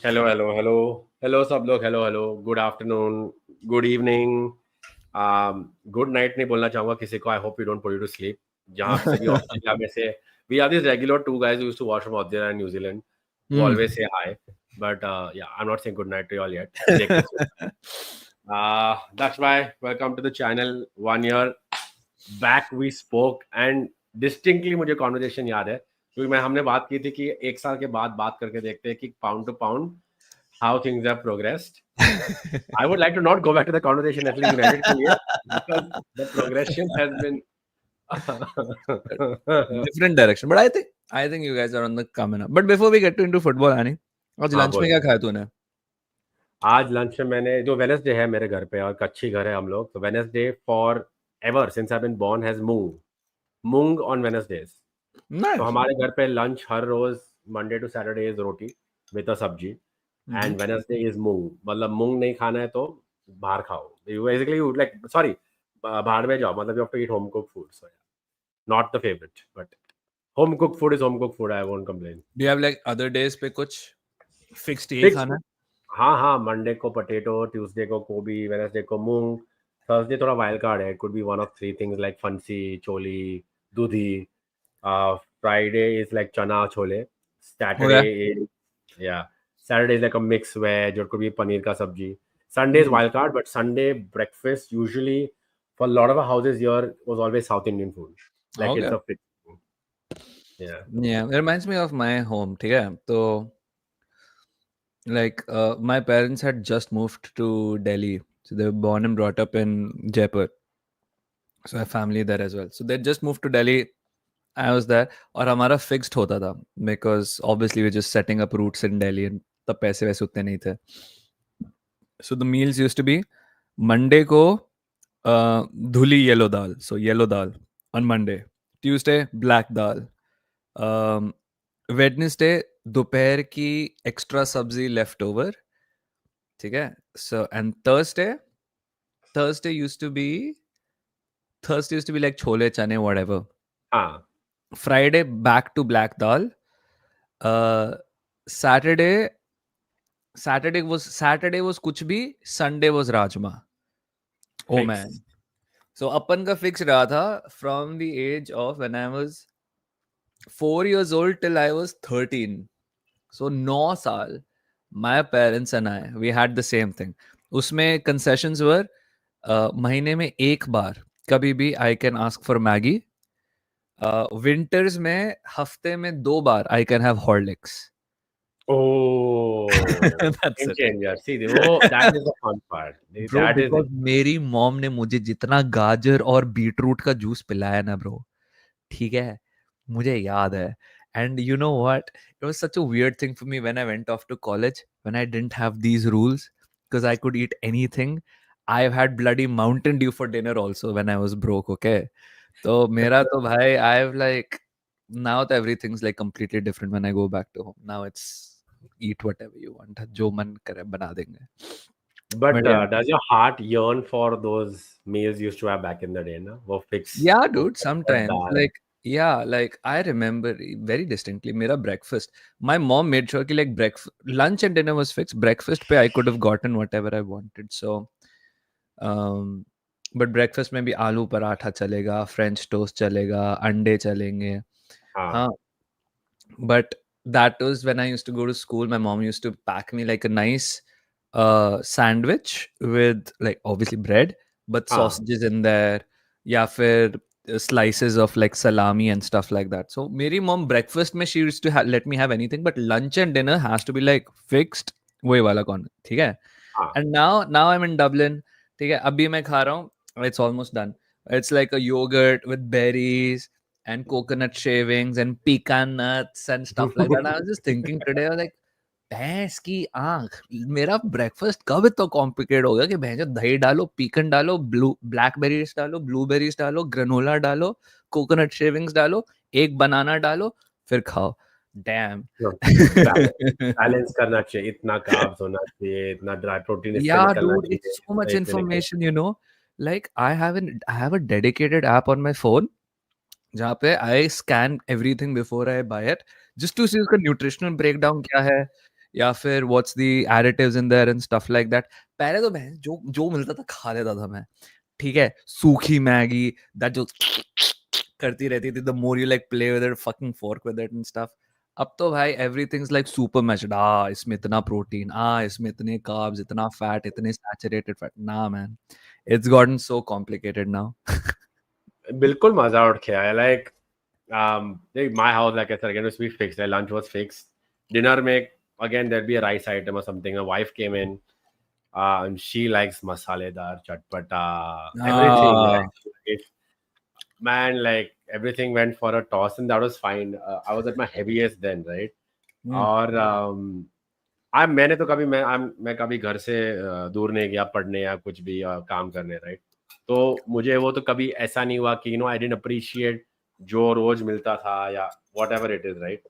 Hello hello hello hello सब लोग। Hello hello, good afternoon, good evening, good night नहीं बोलना चाहूंगा किसी को। I hope you don't put you to sleep. जहाँ से भी ऑस्ट्रेलिया में से we are this regular to guys who used to watch from Australia and New Zealand who Hmm. always say hi, but yeah, I'm not saying good night to you all yet. देखते हैं। Daksh bhai, welcome to the channel. 1 year back we spoke and distinctly मुझे conversation याद है क्योंकि हमने बात की थी कि एक साल के बाद बात करके देखते हैं कि pound to pound how things have progressed. I would like to not go back to the conversation at least United के लिए because the progression has been Different direction, but I think you guys are on the coming up. But before we get to into football, Ani, आज हाँ lunch में बोल। क्या खाया तूने? आज लंच में मैंने जो वेनेसडे है मेरे घर पे और कच्ची घर है हम लोग, तो Wednesday for ever since I been born has moong moong on Wednesdays. तो Nice. हमारे घर पे लंच हर रोज Monday to Saturday is roti with a sabzi Mm-hmm. And Wednesday is moong. मतलब मूंग नहीं खाना है तो बाहर खाओ, यू बेसिकली लाइक सॉरी बाहर में जाओ, मतलब you have to eat home cook food. So not the favourite but home cook food is home cook food, I won't complain. Do you have like other days पे कुछ fixed यही fix, खाना है? हाँ हाँ, मंडे को potato, Tuesday को गोभी, वेडनेसडे को मूंग, थर्सडे थोड़ा वाइल्ड कार्ड है, it could be one of three things like फंसी, चोली, दूधी। फ्राइडे इज लाइक चना छोले, हो सैटरडे गया? इज या Saturday is like a mix veg और कुड बी पनीर का सब्जी। Sunday is Hmm. Wild card but Sunday breakfast usually for lot of houses here was always South Indian food, like Okay. It's a fix. या Yeah, it reminds me of my home. ठीक है? तो like my parents had just moved to Delhi, so they were born and brought up in Jaipur. So I have family there as well. So they just moved to Delhi. I was there और हमारा fixed होता था because obviously we're just setting up roots in Delhi and तब पैसे वैसे उतने नहीं थे. So the meals used to be Monday को धुली yellow dal, so yellow dal on Monday. Tuesday black dal. Um, Wednesday दोपहर की extra सब्जी left over. ठीक है? So and Thursday used to be like chole chane whatever. हाँ, Friday back to black dal. Uh, Saturday Saturday was कुछ भी, Sunday was rajma. Oh man. Fix. So अपन का fix रहा था from the age of when I was 4 years old till I was 13. So 9 साल my parents and I we had the same thing. उसमें concessions were महीने में एक बार कभी भी I can ask for Maggie. Winters में हफ्ते में 2 बार I can have Horlicks. Oh, That's game it. changer. See, वो that is the fun part. Bro That is because मेरी मॉम ने मुझे जितना गाजर और बीटरूट का जूस पिलाया ना ब्रो, ठीक है, मुझे याद है. And you know what, it was such a weird thing for me when I went off to college, when I didn't have these rules because I could eat anything. I have had bloody Mountain Dew for dinner also when I was broke. Okay, तो मेरा तो भाई I have like now तो everything's like completely different when I go back to home. Now it's eat whatever you want, जो मन करे बना देंगे. but बट या does your heart yearn for those meals you used to have back in the day, na? वो fix, Yeah, वो dude, sometimes. Dal. Like, yeah, like I remember very distinctly, mera breakfast. My mom made sure ki like breakfast, lunch and dinner was fixed. Breakfast pe I could have gotten whatever I wanted. So, um, but breakfast में भी आलू पराठा चलेगा, French toast चलेगा, अंडे चलेंगे. हाँ, हाँ, but that was when I used to go to school. My mom used to pack me like a nice sandwich with like obviously bread, but हाँ, sausages in there. या फिर slices of like salami and stuff like that. So मेरी mom breakfast में she used to let me have anything, but lunch and dinner has to be like fixed. वही वाला कौन, ठीक है? हाँ। And now I'm in Dublin. ठीक है, अभी मैं खा रहा हूँ. It's almost done. It's like a yogurt with berries and coconut shavings and pecan nuts and stuff like that. I was just thinking today, I was like, भैंस की आंख, मेरा ब्रेकफास्ट कब इतना कॉम्प्लिकेट हो गया कि भैंस दही डालो, पीकन डालो, ब्लैकबेरीज डालो, ब्लूबेरीज डालो, ग्रेनोला डालो, कोकोनट शेविंग्स डालो, एक बनाना डालो, फिर खाओ. डैम. बैलेंस करना चाहिए, इतना कार्ब्स होना चाहिए, इतना ड्राई प्रोटीन इस पे Yeah, निकलना dude, चाहिए, it's so much इस पे निकलना। information, you know. Like I have a dedicated app on my phone जहाँ पे I scan everything before I buy it just to see उसका nutritional breakdown क्या है. या फिर what's the additives in their and stuff like that. पहले तो मैं जो जो मिलता था खा लेता था मैं. ठीक है, सूखी मैगी दैट जो करती रहती थी, the more you like play with it, fucking fork with it and stuff. अब तो भाई एवरीथिंग्स लाइक सुपर मैच्ड. इसमें इतना प्रोटीन, इसमें इतने कार्ब्स, इतना फैट, इतने सैचुरेटेड फैट. ना man, it's gotten so complicated now. बिल्कुल मजा उठ के आया. Like my house, like I said, again, was be fixed. Like, lunch was fixed. Dinner make again there'd be a rice item or something. My wife came in, and she likes masaledar, chatpata, everything. Like, man, like everything went for a toss, and that was fine. I was at my heaviest then, right? और मैंने तो कभी मैं कभी घर से दूर नहीं गया पढ़ने या कुछ भी काम करने, राइट? तो मुझे वो तो कभी ऐसा नहीं हुआ कि आई डिडंट अप्रिशिएट जो रोज मिलता था या whatever it is, right?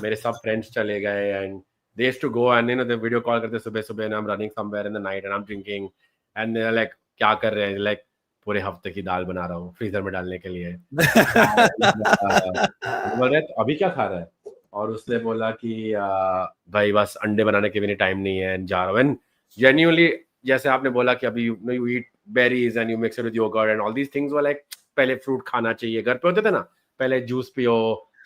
मेरे सब फ्रेंड्स चले गए and they used to go and they video call करते सुबह सुबह, and I am running somewhere in the night and I am drinking, and they are like क्या कर रहे हैं? लाइक पूरे हफ्ते की दाल बना रहा हूँ फ्रीजर में डालने के लिए. बोल रहे अभी क्या खा रहा है? और उसने बोला कि भाई बस अंडे बनाने के भी नहीं टाइम नहीं है, जा रहा हूँ. जेन्युइनली जैसे आपने बोला कि अभी you eat berries and you mix it with yoghurt and all these things, were like पहले फ्रूट खाना चाहिए. घर पे होते थे ना, पहले जूस पियो,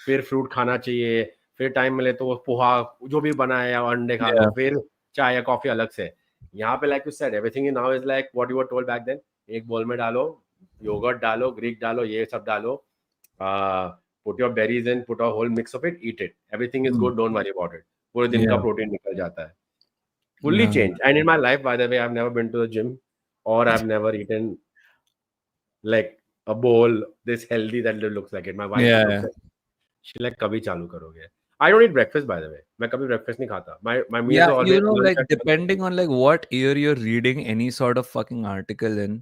फिर फ्रूट खाना चाहिए, फिर टाइम मिले तो वो पोहा जो भी बनाए या अंडे खा लो, फिर चाय या कॉफी अलग से. यहाँ पे like you said everything in now is like what you were told back then. एक बोल में डालो, योगर्ट डालो, ग्रीक डालो, ये सब डालो, put your berries in, put a whole mix of it, eat it. Everything is good, don't worry about it. पूरे दिन का प्रोटीन निकल जाता है. Fully changed. And in my life, by the way, I've never been to the gym or I've never eaten like a bowl this healthy that looks like it. My wife looks like she like कभी चालू करोगे? I don't eat breakfast, by the way. मैं कभी breakfast नहीं खाता. My meals are always lunch Like at depending on like what year you're reading any sort of fucking article in,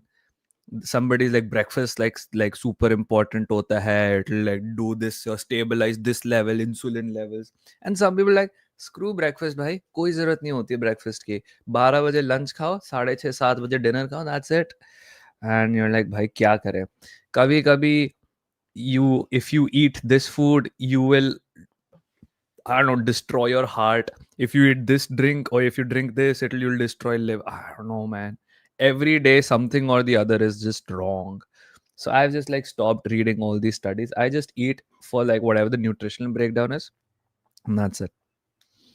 somebody's like breakfast like super important hota hai, it'll like do this or stabilize this level, insulin levels. And some people like screw breakfast भाई, कोई जरूरत नहीं होती है breakfast की. 12 बजे lunch खाओ, 6:30 7 बजे dinner खाओ, that's it. And you're like भाई क्या करें? कभी कभी if you eat this food you will, I don't know, destroy your heart. If you eat this drink or if you drink this, you'll destroy liver. I don't know, man. Every day something or the other is just wrong. So I've just like stopped reading all these studies. I just eat for like whatever the nutritional breakdown is, and that's it.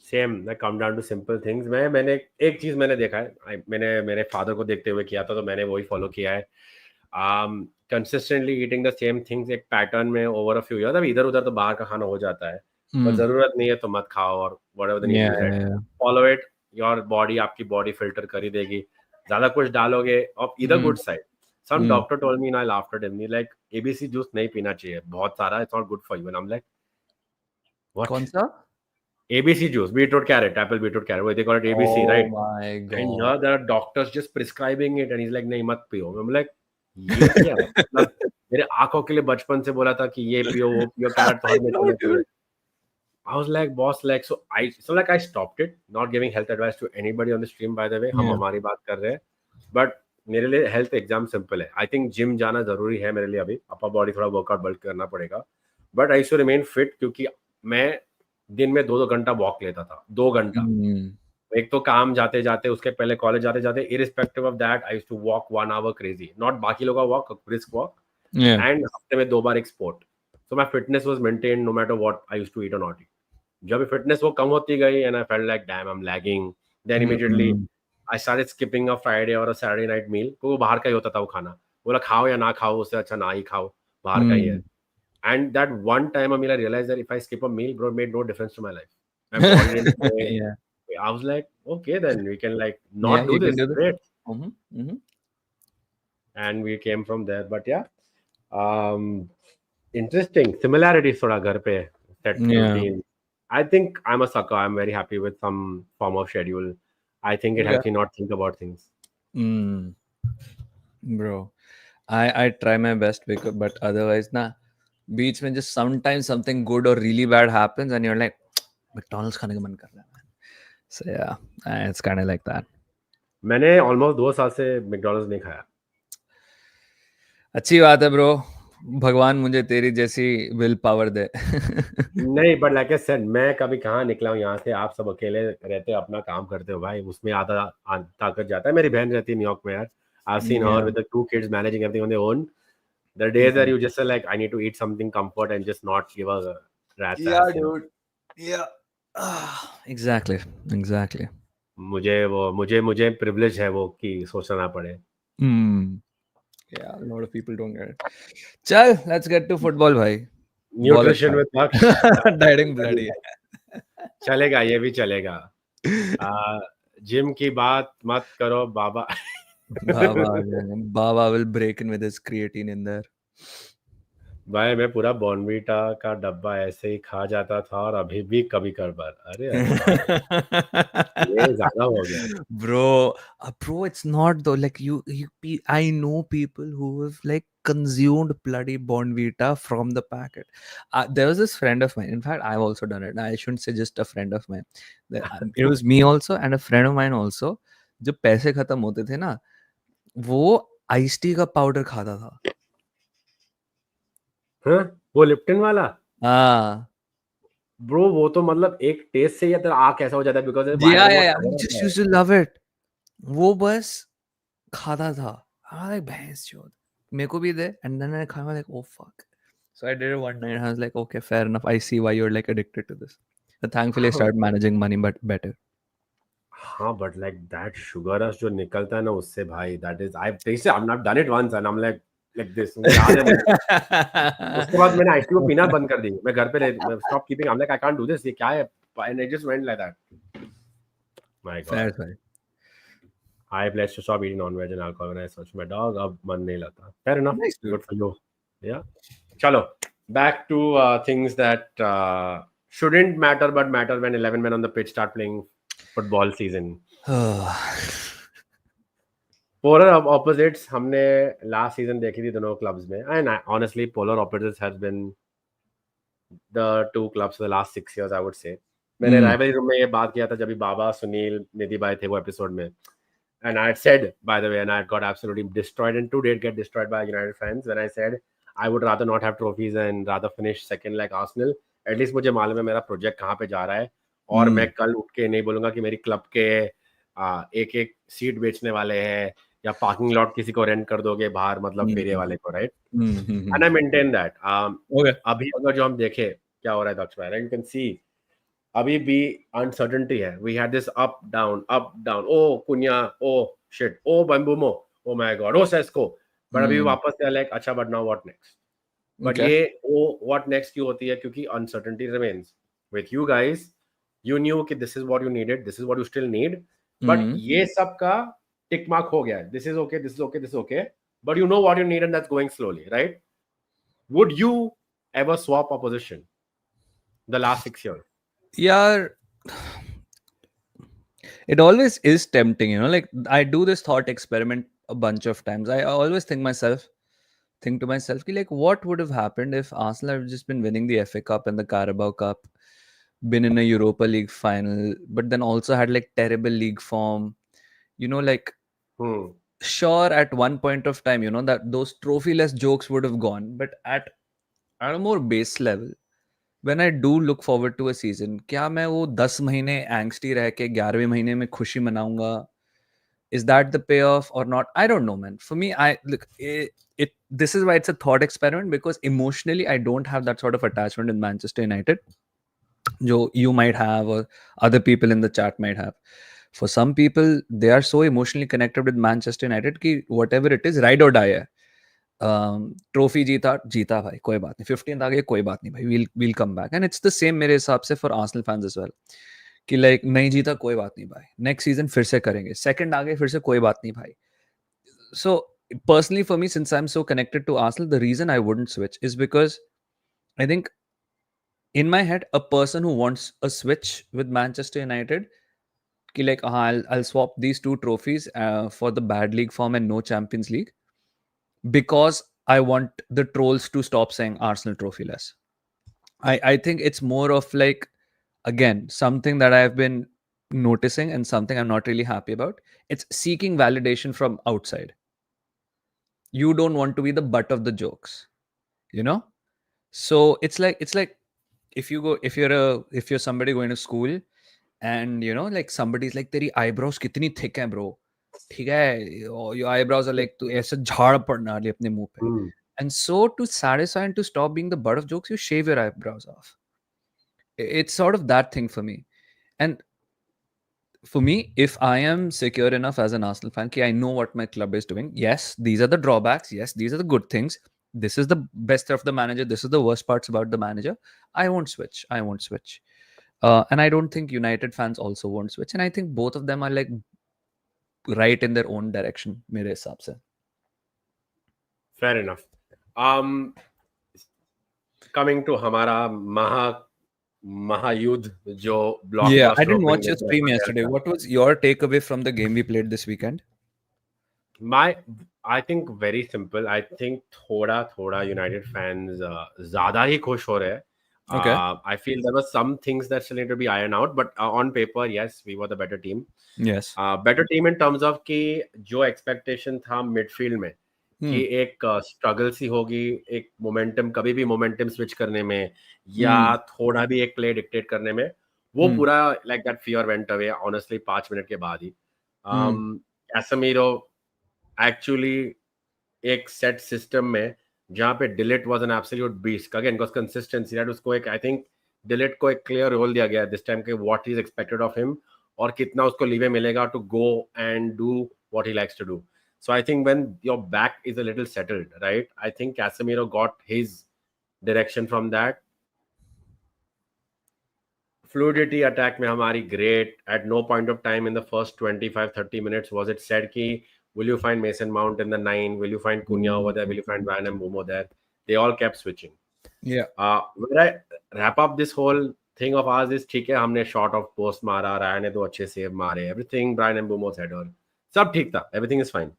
Same. मैं come down to simple things. मैंने एक चीज मैंने देखा है, मैंने मेरे father को देखते हुए किया था, तो मैंने वही फॉलो किया है. Consistently eating the same things एक पैटर्न में ओवर अ फ्यू ईयर्स. अब इधर उधर तो बाहर का खाना हो जाता है, पर जरूरत नहीं है तो मत खाओ, और whatever the need is, follow it. Your body, आपकी बॉडी फिल्टर कर ही देगी. ज्यादा कुछ डालोगे ऑफ इधर good side. Some doctor told me, I laughed at him, like ABC juice नहीं पीना चाहिए बहुत सारा, it's not good for you. And I am like what? कौन सा? ABC juice, beetroot carrot, apple beetroot carrot, they call it ABC, right? Oh my god. And here there are doctors just prescribing it, and he's like, नहीं मत पियो. I'm like, ये क्या है? मतलब मेरे आंखों के लिए बचपन से बोला था कि ये पियो वो पियो, carrot तो हर में चलना चाहिए. I was like, boss, like, so I stopped it, not giving health advice to anybody on the stream, by the way. हम हमारी बात कर रहे हैं, but मेरे लिए हेल्थ एग्जाम सिंपल है. आई थिंक जिम जाना जरूरी है मेरे लिए अभी, अपर बॉडी थोड़ा वर्कआउट बल्क करना पड़ेगा, but I should remain fit, क्योंकि मैं दिन में 2-2 घंटा वॉक लेता था. 2 घंटा. एक तो काम जाते जाते, उसके पहले कॉलेज जाते जाते, irrespective of that I used to walk 1 hour crazy, not बाकी लोगों का वॉक, ब्रिस्क वॉक, एंड हफ्ते में 2 बार एक sport. So my fitness was maintain no matter what I used to eat और नॉट ईट. जब फिटनेस वो कम होती गई and I felt like damn I am lagging, then immediately I started skipping a Friday और a Saturday night मील. तो वो बाहर का ही होता था वो खाना. बोला खाओ या ना खाओ, उससे अच्छा ना ही खाओ, बाहर का ही है. And that one time, I mean, I realized that if I skip a meal, bro, it made no difference to my life. My body didn't say, I was like, okay, then we can like not do this. Great. And we came from there. But yeah, interesting. Similarities thoda ghar pe set routine. I think I'm a sucker. I'm very happy with some form of schedule. I think it helps me not think about things. Bro, I try my best, because, but otherwise, nah. बीच में just sometimes something good or really bad happens and you're like McDonald's खाने का मन कर रहा है, man. So yeah, it's kind of like that. मैंने almost 2 साल से McDonald's नहीं खाया. अच्छी बात है bro. भगवान मुझे तेरी जैसी विल पावर दे. नहीं, बट लाइक आई सेड, मैं कभी कहाँ निकला हूँ यहाँ से, आप सब अकेले रहते हो, अपना काम करते हो भाई, उसमें आधा ताकत जाता है. मेरी बहन रहती है न्यूयॉर्क में यार. I've seen her Yeah. with the two kids managing everything on their own. The days that you just say like, I need to eat something comfort and just not give a rat's Yeah, ass, you know. dude. Yeah. Exactly. Exactly. मुझे privilege है वो कि सोचना ना पड़े. Hmm. Yeah, a lot of people don't get it. Chal, let's get to football, bhai. बहुत nutrition अच्छा. With Daksh. Dieting bloody. चलेगा, ये भी चलेगा. जिम की बात मत करो बाबा. Baba, Baba will break in with his creatine in there. भाई मैं पूरा बॉर्नवीटा का डब्बा ऐसे ही खा जाता था और अभी भी कभी कभार. अरे अरे भाई, ये ज्यादा हो गया. Bro, it's not though. Like I know people who have like consumed bloody Bonvita from the packet. There was this friend of mine. In fact, I've also done it. I shouldn't say just a friend of mine. It was me also and a friend of mine also. जब पैसे खत्म होते थे ना, वो ice tea का powder खाता था. हाँ, वो लिप्टन वाला. हाँ. ब्रो वो तो मतलब एक टेस्ट से ही तेरा आँख ऐसा हो जाता है, बिकॉज Yeah, वाटर yeah, बहुत yeah. ठंडा We just रहता है. used to love it. वो बस खाता था. हाँ, भैंस चोद. मेरे को भी दे. And then I kind of like, oh fuck. So I did it one night. I was like, okay, fair enough. I see why you're like addicted to this. But thankfully, I started managing money, but better. हाँ, but like that sugar rush जो निकलता है ना उससे भाई, that is I test, I have done it once and I am like this, मुझे याद है मुझे. उसके बाद मैंने आइसक्रीम को पीना बंद कर दी. मैं घर पे stop keeping, I am like I can't do this, ये क्या है, and it just went like that. My Fair, God. fair. I pledged to stop eating non-veg and alcohol when I searched my dog. अब मन नहीं लगता. Fair enough. Nice, dude. Good for you. Yeah. Chalo. Back to things that shouldn't matter but matter when 11 men on the pitch start playing football season. Polar opposites हमने last season देखी थी दोनों clubs में. And honestly, polar opposites has been the two clubs for the last 6 years, I would say. मैंने rivalry room में ये बात किया था जब भी बाबा, सुनील, निधि भाई थे वो एपिसोड में. And I had said, by the way, and I got absolutely destroyed, and did get destroyed by United fans when I said I would rather not have trophies and rather finish second like Arsenal. At least मुझे मालूम है मेरा project कहाँ पे जा रहा है, और मैं कल उठ के नहीं बोलूंगा कि मेरी क्लब के एक एक सीट बेचने वाले हैं या पार्किंग लॉट किसी को रेंट कर दोगे बाहर, मतलब फेरिया वाले को, right. And I maintain that. Okay. अभी अगर जो हम देखें क्या हो रहा है दक्ष भाई, यू कैन सी अभी भी अनसर्टेनिटी है. We had this up down, oh कुन्या, ओ शिट, ओ बम्बूमो, ओ माय गॉड, ओ सेस्को. बट अभी वापस से लाइक अच्छा, but now what next. But Okay. ये ओ व्हाट नेक्स्ट क्यों होती है, क्योंकि uncertainty remains with you guys. You knew कि this is what you needed, this is what you still need, but ये सब का टिक मार्क हो गया है. This is okay, this is okay, this is okay, but you know what you need and that's going slowly, right. Would you ever swap a position the last 6 years? Yeah. It always is tempting, like I do this thought experiment a bunch of times. I always think to myself, ki, like, what would have happened if Arsenal had just been winning the FA Cup and the Carabao Cup, been in a Europa League final, but then also had like terrible league form, like sure, at one point of time, that those trophy-less jokes would have gone, but at a more base level, when I do look forward to a season, क्या मैं वो 10 महीने एंग्स्टी रह के 11वें महीने में खुशी मनाऊंगा? Is that the payoff or not? I don't know, man. For me, this is why it's a thought experiment, because emotionally I don't have that sort of attachment in Manchester United, जो you might have or other people in the chat might have. For some people, they are so emotionally connected with Manchester United कि whatever it is, ride or die है. Trophy जीता भाई, कोई बात नहीं. 15th आ गई, कोई बात नहीं भाई, we'll come back. And it's the same मेरे हिसाब से for Arsenal fans as well, कि like नहीं जीता कोई बात नहीं भाई, नेक्स्ट सीजन फिर से करेंगे. सेकंड आ गए, फिर से कोई बात नहीं भाई. So personally for me, since I'm so connected to Arsenal, the reason I wouldn't switch is because I think in my head, a person who wants a switch with Manchester United, कि like I'll swap these two trophies for the bad league form and no Champions League, because I want the trolls to stop saying Arsenal trophyless. I think it's more of like, again, something that I've been noticing and something I'm not really happy about. It's seeking validation from outside. You don't want to be the butt of the jokes. you know. So it's like if you're somebody going to school and you know like somebody's like तेरी eyebrows कितनी thick है bro, ठीक है, your eyebrows are like, तू ऐसे झाड़ पड़ने वाली अपने मुंह पे. Hmm. And so to satisfy and to stop being the butt of jokes, you shave your eyebrows off. It's sort of that thing for me. And for me, if I am secure enough as an Arsenal fan, I know what my club is doing. Yes, these are the drawbacks. Yes, these are the good things. This is the best of the manager. This is the worst parts about the manager. I won't switch. I won't switch. And I don't think United fans also won't switch. And I think both of them are like right in their own direction, मेरे हिसाब से. Fair enough. Coming to हमारा महायुद्ध जो Yeah, blockbuster I didn't opening watch your में stream देखा गया yesterday. था. What was your takeaway from the game we played this weekend? I think very simple. I think थोड़ा United fans ज़्यादा ही खुश हो रहे हैं. Okay. I feel there were some things that still need to be ironed out, but on paper, yes, we were the better team. Yes. Better team in terms of कि जो expectation था midfield में कि एक struggle सी होगी, एक momentum, कभी भी मोमेंटम स्विच करने में या थोड़ा भी एक प्ले डिक्टेट करने में, वो पूरा like that fear went away honestly 5 minute के बाद ही. कैसेमीरो एक्चुअली एक सेट सिस्टम में जहाँ पे delete was an absolute beast again because consistency that उसको एक आई थिंक डिलीट को एक क्लियर रोल दिया गया दिस टाइम के what is expected of him और कितना उसको लीवे मिलेगा to go and do what he likes to do. So I think when your back is a little settled, right? I think Casemiro got his direction from that. Fluidity attack में हमारी great. At no point of time in the first 25-30 minutes was it said कि will you find Mason Mount in the 9? Will you find Cunha over there? Will you find Bryan Mbeumo there? They all kept switching. Yeah. When I wrap up this whole thing of ours is ठीक है हमने shot of post मारा, राय ने दो अच्छे save मारे, everything Bryan Mbeumo's header, सब ठीक था, everything is fine.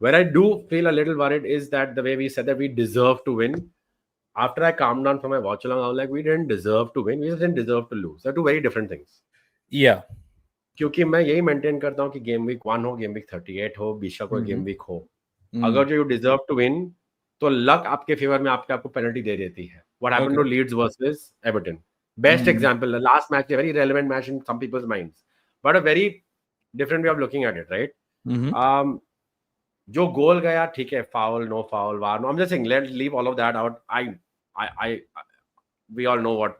Where I do feel a little worried is that the way we said that we deserve to win. After I calmed down from my watch along, I was like, we didn't deserve to win. We just didn't deserve to lose. They're two very different things. Yeah. क्योंकि मैं यही maintain करता हूँ कि game week 1 हो, game week 38 हो, बीशा कोई game week हो, अगर जो यू डिजर्व टू विन तो लक आपके फेवर में आपको पेनल्टी दे देती है. What happened to Leeds versus Everton, best example, the last match, a very relevant match in some people's minds, but a very different way of looking at it, right? जो गोल गया ठीक है, foul, no foul, VAR, no, I'm just saying let's leave all of that out. I we all know what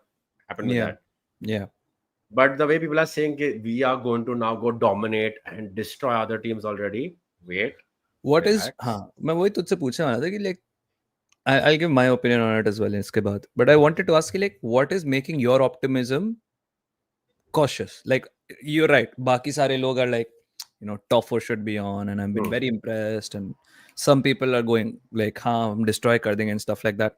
happened with that. Yeah. But the way people are saying we are going to now go dominate and destroy other teams already. Wait. What relax. is हाँ मैं वही तुझसे पूछने वाला था कि like I'll give my opinion on it as well इसके बाद, but I wanted to ask you like what is making your optimism cautious? Like you're right, बाकी सारे लोग are like, you know, Toffo should be on and I've been very impressed, and some people are going like हाँ हम destroy कर देंगे and stuff like that.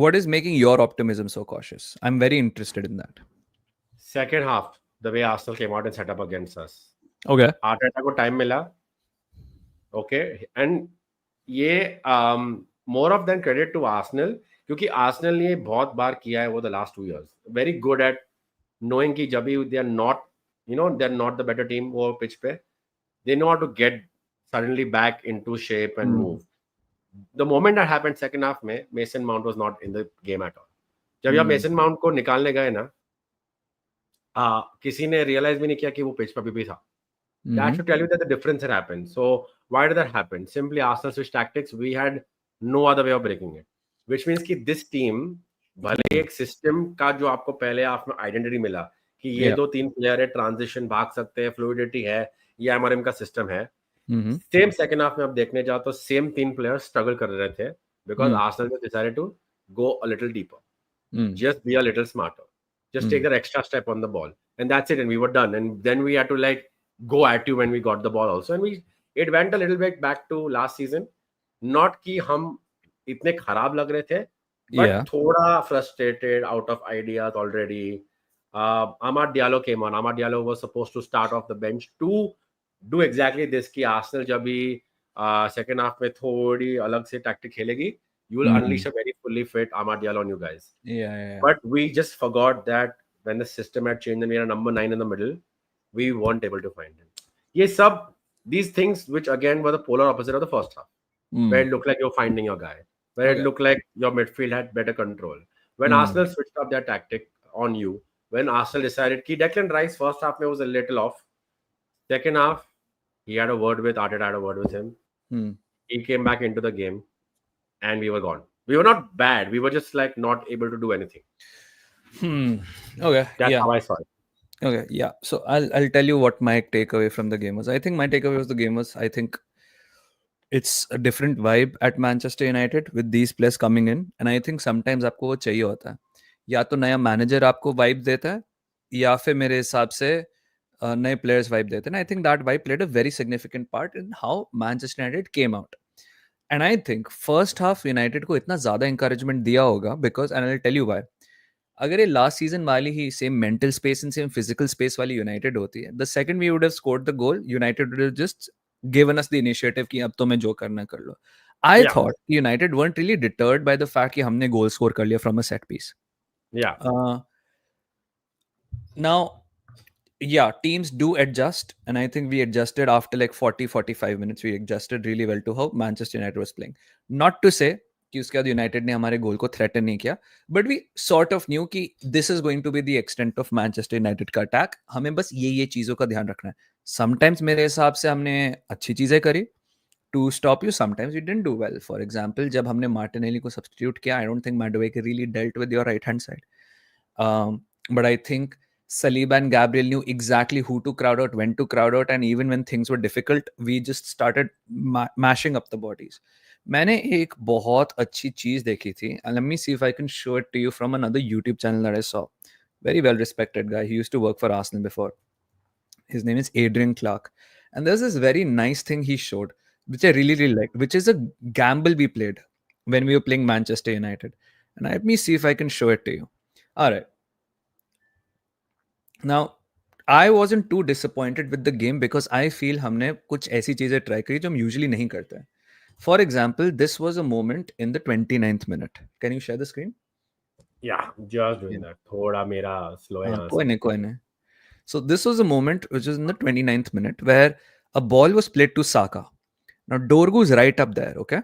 What is making your optimism so cautious? I'm very interested in that. Second half, the way Arsenal came out and set up against us. Okay. Arteta को time मिला. Okay, and ये more of than credit to Arsenal, क्योंकि Arsenal ने बहुत बार किया है वो the last 2 years. Very good at knowing कि जब भी they are not, you know, they're not the better team वो pitch पे, they know how to get suddenly back into shape and move. The moment that happened second half में, Mason Mount was not in the game at all. जब यहाँ Mason Mount को निकालने गए ना, किसी ने realize भी नहीं किया कि वो pitch पे भी था. That should tell you that the difference had happened. So why did that happen? Simply Arsenal switch tactics. We had no other way of breaking it, which means कि this team भले एक system का जो आपको पहले half में identity मिला कि ये 2-3 प्लेयर है, ट्रांजिशन भाग सकते हैं, फ्लूइडिटी है, ये एमआरएम का सिस्टम है, सेम सेकंड हाफ में आप देखने जाओ तो सेम 3 प्लेयर स्ट्रगल कर रहे थे because Arsenal decided to go a little deeper, just be a little smarter, just take that extra step on the ball, and that's it, and we were done. And then we had to like go at you when we got the ball also, and it went a little bit back to last season. Not कि हम इतने खराब लग रहे थे, but थोड़ा frustrated, out of ideas already. Amad Diallo came on. Amad Diallo was supposed to start off the bench to do exactly this कि Arsenal जब भी second half में थोड़ी अलग से tactic खेलेगी, you will unleash a very fully fit Amad Diallo on you guys. Yeah. But we just forgot that when the system had changed and we had a number 9 in the middle, we weren't able to find him. These things which again were the polar opposite of the first half. where it looked like you're finding your guy, where it Okay. looked like your midfield had better control. When Arsenal switched up their tactic on you, when Arsenal decided कि Declan Rice first half में was a little off, second half he had a word with Arteta, had a word with him. Hmm. He came back into the game, and we were gone. We were not bad. We were just like not able to do anything. Okay. That's Yeah. how I saw it. Okay. Yeah. So I'll tell you what my takeaway from the game was. I think my takeaway was the game was I think it's a different vibe at Manchester United with these players coming in, and I think sometimes आपको वो चाहिए होता है. या तो नया manager आपको vibe देता है, या फिर मेरे हिसाब से नए प्लेयर्स वाइब देते हैं. I think that vibe played a very significant part in how Manchester United came out. And I think first half United को इतना ज्यादा इंकरेजमेंट दिया होगा because and I tell you why. अगर ये लास्ट सीजन वाली ही same mental space and same physical space वाली यूनाइटेड होती है, the second we would have scored the goal, United would have just given us the initiative कि अब तो मैं जो करना कर लो. आई Yeah, thought United weren't really deterred by the fact कि हमने गोल स्कोर कर लिया from a set piece. yeah, Now, yeah, teams do adjust, and I think we adjusted after like 40-45 minutes. We adjusted really well to how Manchester United was playing. Not to say कि उसके बाद United ने हमारे गोल को threaten नहीं किया, but we sort of knew कि this is going to be the extent of Manchester United का अटैक. हमें बस ये चीजों का ध्यान रखना है. समटाइम्स मेरे हिसाब से हमने अच्छी चीजें करी to stop you, sometimes we didn't do well. For example, जब हमने मार्टिनेली को सब्स्टिट्यूट किया, I don't think Madueke really dealt with your right hand side. But I think Saliba and Gabriel knew exactly who to crowd out, when to crowd out, and even when things were difficult, we just started mashing up the bodies. मैंने एक बहुत अच्छी चीज देखी थी, and let me see if I can show it to you from another YouTube channel that I saw. Very well respected guy. He used to work for Arsenal before. His name is Adrian Clark. And there's this very nice thing he showed, which I really, really liked, which is a gamble we played when we were playing Manchester United. And let me see if I can show it to you. All right. Now, I wasn't too disappointed with the game because I feel हमने कुछ ऐसी चीजें try करी जो हम usually नहीं करते हैं. For example, this was a moment in the 29th minute. Can you share the screen? yeah. Just doing that. थोड़ा मेरा slow है यहाँ कोई से. नहीं, कोई नहीं. So this was a moment which was in the 29th minute where a ball was played to Saka. Now Dorgu is right up there, okay?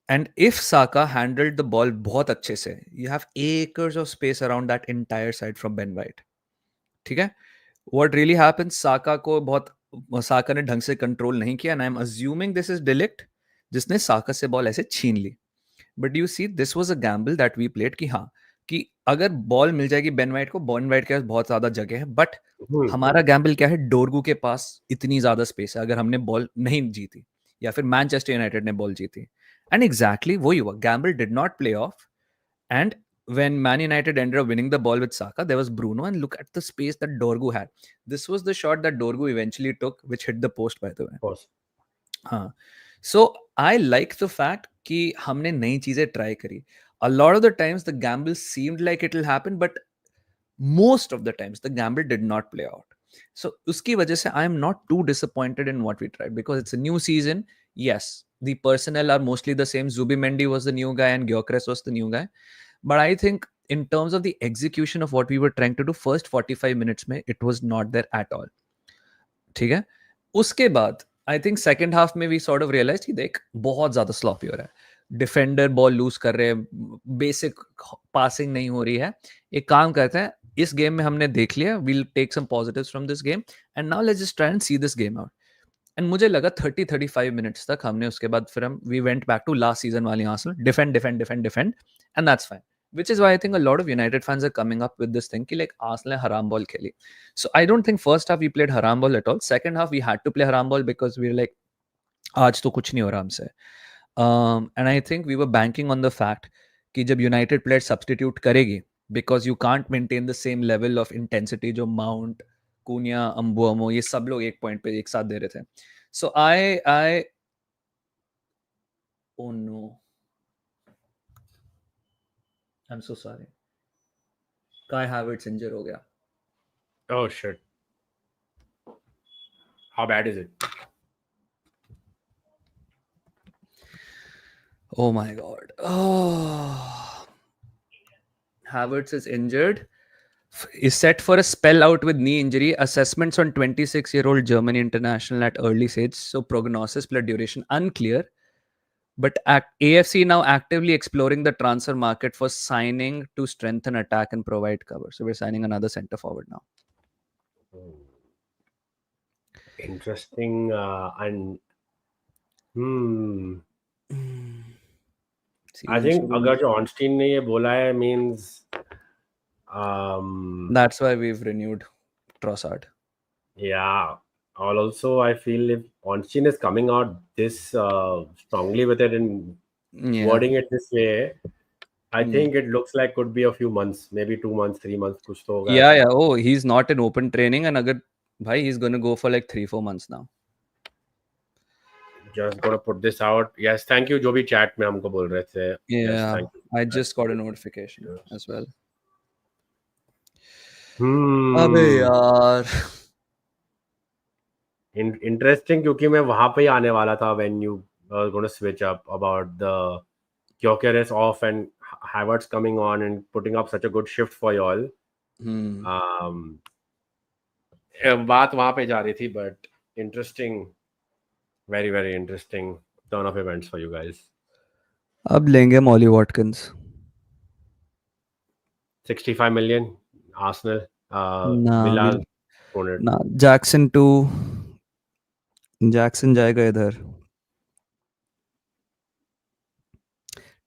And if Saka handled the ball बहुत अच्छे से, you have acres of space around that entire side from Ben White. ठीक है? What really happened? साका ने ढंग से control नहीं किया, and I'm assuming this is Delict, जिसने साका से बॉल ऐसे छीन ली. But you see, this was a gamble that we played कि हाँ, कि अगर बॉल मिल जाएगी बेन वाइट को, बेन वाइट के पास बहुत ज्यादा जगह है, बट हमारा गैम्बल क्या है, डोरगू के पास इतनी ज्यादा स्पेस है अगर हमने बॉल नहीं जीती या फिर मैनचेस्टर यूनाइटेड ने बॉल जीती. एंड एग्जैक्टली वही हुआ. Gamble did not play of, and when Man United ended up winning the ball with Saka, there was Bruno, and look at the space that Dorgu had. This was the shot that Dorgu eventually took, which hit the post, by the way. Of course. हाँ. So I like the fact कि हमने नई चीजें try करी. A lot of the times the gamble seemed like it will happen, but most of the times the gamble did not play out. So उसकी वजह से I am not too disappointed in what we tried because it's a new season. Yes, the personnel are mostly the same. Zubimendi was the new guy and Gyökeres was the new guy. But I think in terms of the execution of what we were trying to do, first 45 minutes में it was not there at all. ठीक है? उसके बाद I think second half में we sort of realized कि देख बहुत ज़्यादा sloppy हो रहा है. डिफेंडर बॉल लूज कर रहे हैं, बेसिक पासिंग नहीं हो रही है. एक काम करते हैं, इस गेम में हमने देख लिया, we'll take some positives from this game and now let's just try and see this game out. And मुझे लगा 30-35 मिनट्स तक हमने, उसके बाद फिर हम we went back to last season वाली Arsenal, defend and that's fine. Which is why I think a lot of United fans are coming up with this thing कि like Arsenal ने haram ball खेली. So I don't think first half we played haram ball at all. Second half we had to play haram ball because we were like आज तो कुछ नहीं हो रहा हमसे. And I think we were banking on the fact कि जब United player substitute करेगी, because you can't maintain the same level of intensity जो Mount, Cunha, Ambuamo ये सब लोग एक पॉइंट पे एक साथ दे रहे थे. So I oh no, I'm so sorry. Kai Havertz injured हो गया. Oh shit. How bad is it? Oh my god. Oh. Havertz is injured. Is set for a spell out with knee injury. Assessments on 26-year-old Germany international at early stage. So prognosis plus duration unclear. But AFC now actively exploring the transfer market for signing to strengthen attack and provide cover. So we're signing another center forward now. Interesting. And I think अगर जो ऑनस्टीन ने ये बोला है means that's why we've renewed Trossard. Yeah. Also, I feel if Ornstein is coming out this strongly with it and wording it this way, I think it looks like could be a few months, maybe 2 months, 3 months, कुछ तो होगा Yeah, ऐसा. yeah. Oh, he's not in open training, and agar bhai, he's gonna go for like 3-4 months now. Just gonna put this out. Yes, thank you. जो भी chat में हमको बोल रहे थे. Yeah, Yes, thank you. I just got a notification as well. अबे यार. Interesting क्योंकि मैं वहां पे ही आने वाला था when you were going to switch up about the Gyökeres off and Havertz coming on and putting up such a good shift for y'all. बात वहां पे जा रही थी but interesting, very very interesting turn of events for you guys. अब लेंगे Molly Watkins. 65 million Arsenal. ना Villa ना जैक्सन जाएगा इधर.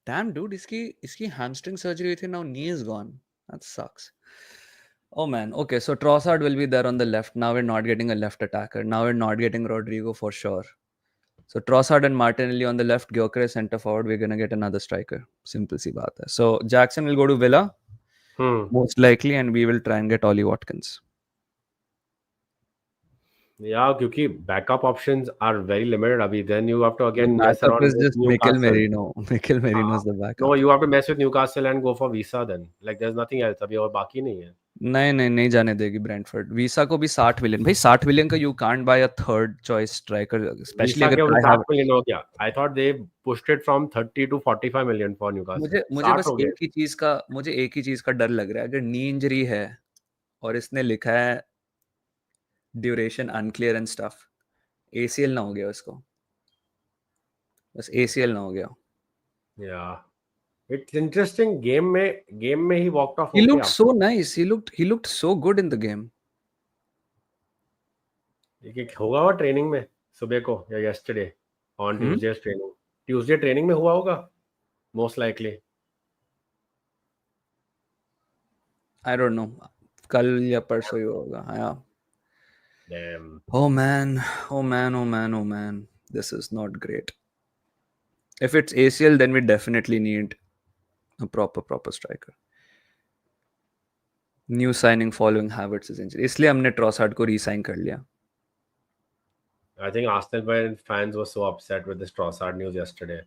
Damn, dude, इसकी hamstring surgery हुई थी. Now knee is gone. That sucks. Oh man. Okay, so Trossard will be there on the left. Now we're not getting a left attacker. Now we're not getting Rodrigo for sure. So Trossard and Martinelli on the left, Gyökeres center forward. We're gonna get another striker. Simple सी बात है. So Jackson will go to Villa, most likely, and we will try and get Ollie Watkins. Yeah, क्योंकि backup options are very limited अभी. Then you have to again The mess backup around is with just Newcastle. Mikel Merino. Mikel Merino is the backup. No, you have to mess with Newcastle and go for Visa then. Like there's nothing else. अभी और बाकी नहीं है. नहीं जाने देगी Brentford. Visa को भी 60 मिलियन. भाई 60 मिलियन का you can't buy a third choice striker, specially अगर 60 मिलियन हो गया. I thought they pushed it from 30 to 45 million for Newcastle. मुझे बस एक ही चीज का डर लग रहा है. अगर नी इंजरी है और इसने लिखा है duration unclear and stuff, ACL ना हो गया उसको. बस ACL ना हो गया. Yeah. It's interesting. Game में ही walked off. He looked so nice. He looked so good in the game. होगा वो ट्रेनिंग में सुबह को या yesterday on Tuesday's training. Tuesday training में हुआ होगा most likely. I don't know. कल या परसों ही होगा. हाँ. Damn. Oh man. This is not great. If it's ACL, then we definitely need a proper striker. New signing following Havertz's injury. इसलिए हमने Trossard को re-sign कर लिया. I think Arsenal fans were so upset with this Trossard news yesterday.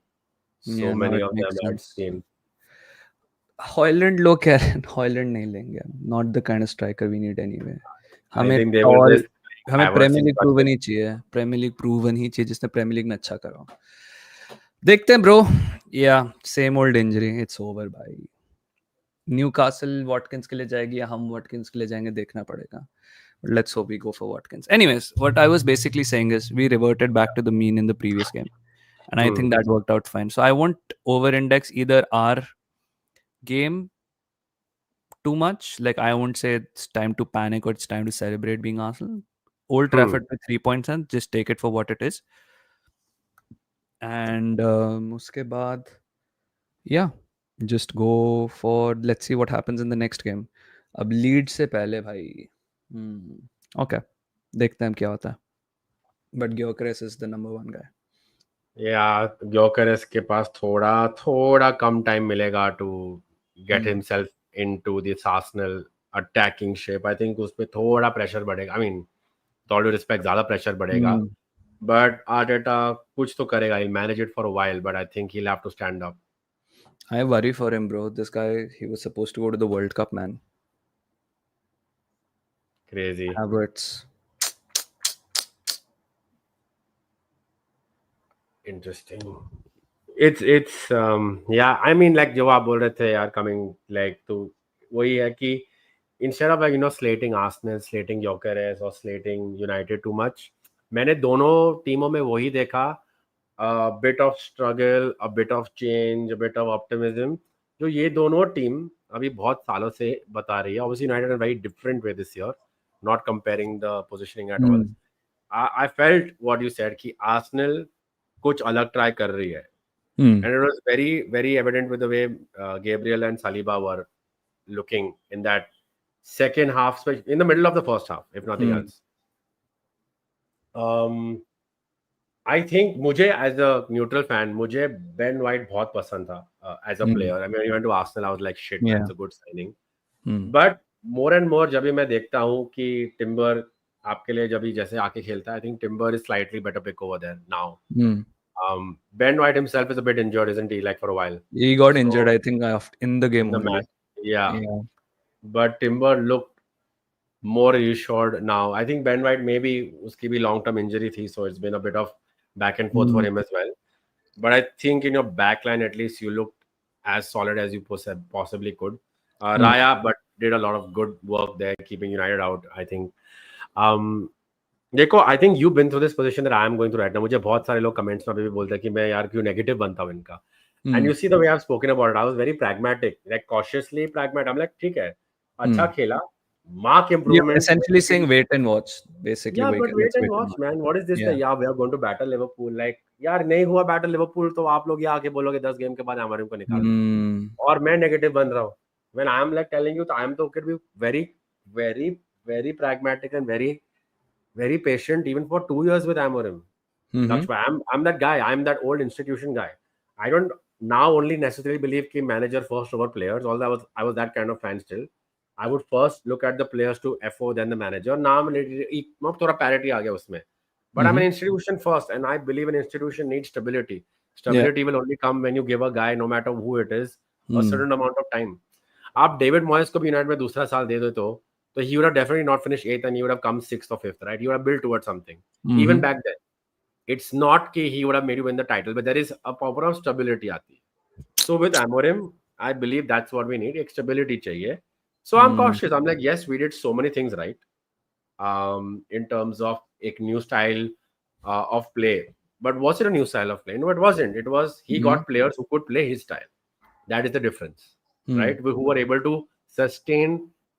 So many of them had seen. Højlund लोग कह रहे हैं Højlund नहीं लेंगे. Not the kind of striker we need anyway. हमें प्रीमियर लीग प्रूवन ही चाहिए. Premier League proven ही चाहिए जिसने प्रीमियर लीग में अच्छा करा. देखते हैं ब्रो. या same old injury. It's over भाई. न्यूकासल वॉटकिंस के लिए जाएगी या हम वॉटकिंस के लिए जाएंगे, देखना पड़ेगा. Let's hope we go for Watkins. Anyways, what I was basically saying is we reverted back to the mean in the previous game. And I think that worked out fine. So I won't over-index either our game too much. Like I won't say it's time to panic or it's time to celebrate being Arsenal. Old Trafford with 3 points and just take it for what it is. And uske baad, yeah, just go for, let's see what happens in the next game. अब lead से पहले भाई okay देखते हैं क्या होता है. But Gyökeres is the number one guy. Yeah, Gyökeres के पास थोड़ा कम टाइम मिलेगा to get himself into this Arsenal attacking shape. I think उस पे थोड़ा प्रेशर बढ़ेगा. I mean, with all due respect, ज़्यादा प्रेशर बढ़ेगा. But Arteta कुछ तो करेगा. He'll manage it for a while, but I think he'll have to stand up. I worry for him, bro. This guy, he was supposed to go to the World Cup, man. Crazy. Havertz. Interesting. It's yeah, I mean like जो आप बोल रहे थे यार, coming like to वही है कि instead of like slating Arsenal, slating Gyökeres or slating United too much, मैंने दोनों टीमों में वही देखा a bit of struggle, a bit of change, a bit of optimism. जो ये दोनों टीम अभी बहुत सालों से बता रही है. Obviously, United in a very different way this year, not comparing the positioning at all. Hmm. I felt what you said कि Arsenal कुछ अलग try कर रही है. Hmm. And it was very, very evident with the way Gabriel and Saliba were looking in that second half, in the middle of the first half, if nothing Hmm. else. I think मुझे as a neutral fan, मुझे Ben White बहुत पसंद था as a Hmm. player. I mean, when he went to Arsenal, I was like, shit, man, Yeah. it's a good signing. Hmm. But more and more जब भी मैं देखता हूँ कि टिम्बर आपके लिए जब भी जैसे आके खेलता है, I think Timber is slightly better pick over there now. Hmm. Ben White himself is a bit injured, isn't he? Like for a while. He got So injured, I think, in the game in the only. match, yeah. Yeah. But Timber looked more reassured now. I think Ben White maybe उसकी भी long term injury थी, so it's been a bit of back and forth for Hmm. him as well. But I think in your backline at least you looked as solid as you possibly could. Hmm. Raya, but did a lot of good work there, keeping United out. I think. देखो, I think you've been through this position that I am going through right now. मुझे बहुत सारे लोग comments में अभी भी बोलते हैं कि मैं यार क्यों नेगेटिव बनता हूँ इनका. And Hmm. you see the way I've spoken about it, I was very pragmatic, like cautiously pragmatic. I'm like, ठीक है, अच्छा Hmm. खेला, mark You're improvements. essentially saying wait and watch, basically. Yeah, Wait, but wait let's and wait and watch, watch. man. What is this? Yeah. Yeah, we are going to battle Liverpool. Like, यार नहीं हुआ battle Liverpool तो आप लोग ये आके बोलोगे 10 game के बाद हमारे को निकाल दो. Hmm. और मैं नेगेटिव बन रहा हूँ. When I am like telling you, I am तो could be very, very, very pragmatic and very, very patient even for 2 years with Amorim. Mm-hmm. Lakshmi, I'm that guy. I'm that old institution guy. I don't now only necessarily believe कि manager first over players. Although I was that kind of fan still. I would first look at the players to FO then the manager. Now मैं थोड़ा parity आ गया उसमें. But I'm an Mm-hmm. institution first, and I believe an institution needs stability. Yeah. Stability will only come when you give a guy, no matter who it is, a Hmm. certain amount of time. आप David मॉयस को भी United में दूसरा साल दे दो तो he would have definitely not finished eighth and he would have come sixth or fifth, right? He would have built towards something. Mm-hmm. Even back then, it's not कि he would have made you win the title, but there is a proper of stability आती है. So with Amorim, I believe that's what we need. एक stability चाहिए. So I'm Hmm. cautious. I'm like, yes, we did so many things right. In terms of a new style of play. But was it a new style of play? No, it wasn't. It was he Mm-hmm. got players who could play his style. That is the difference, Hmm. right? Who were able to sustain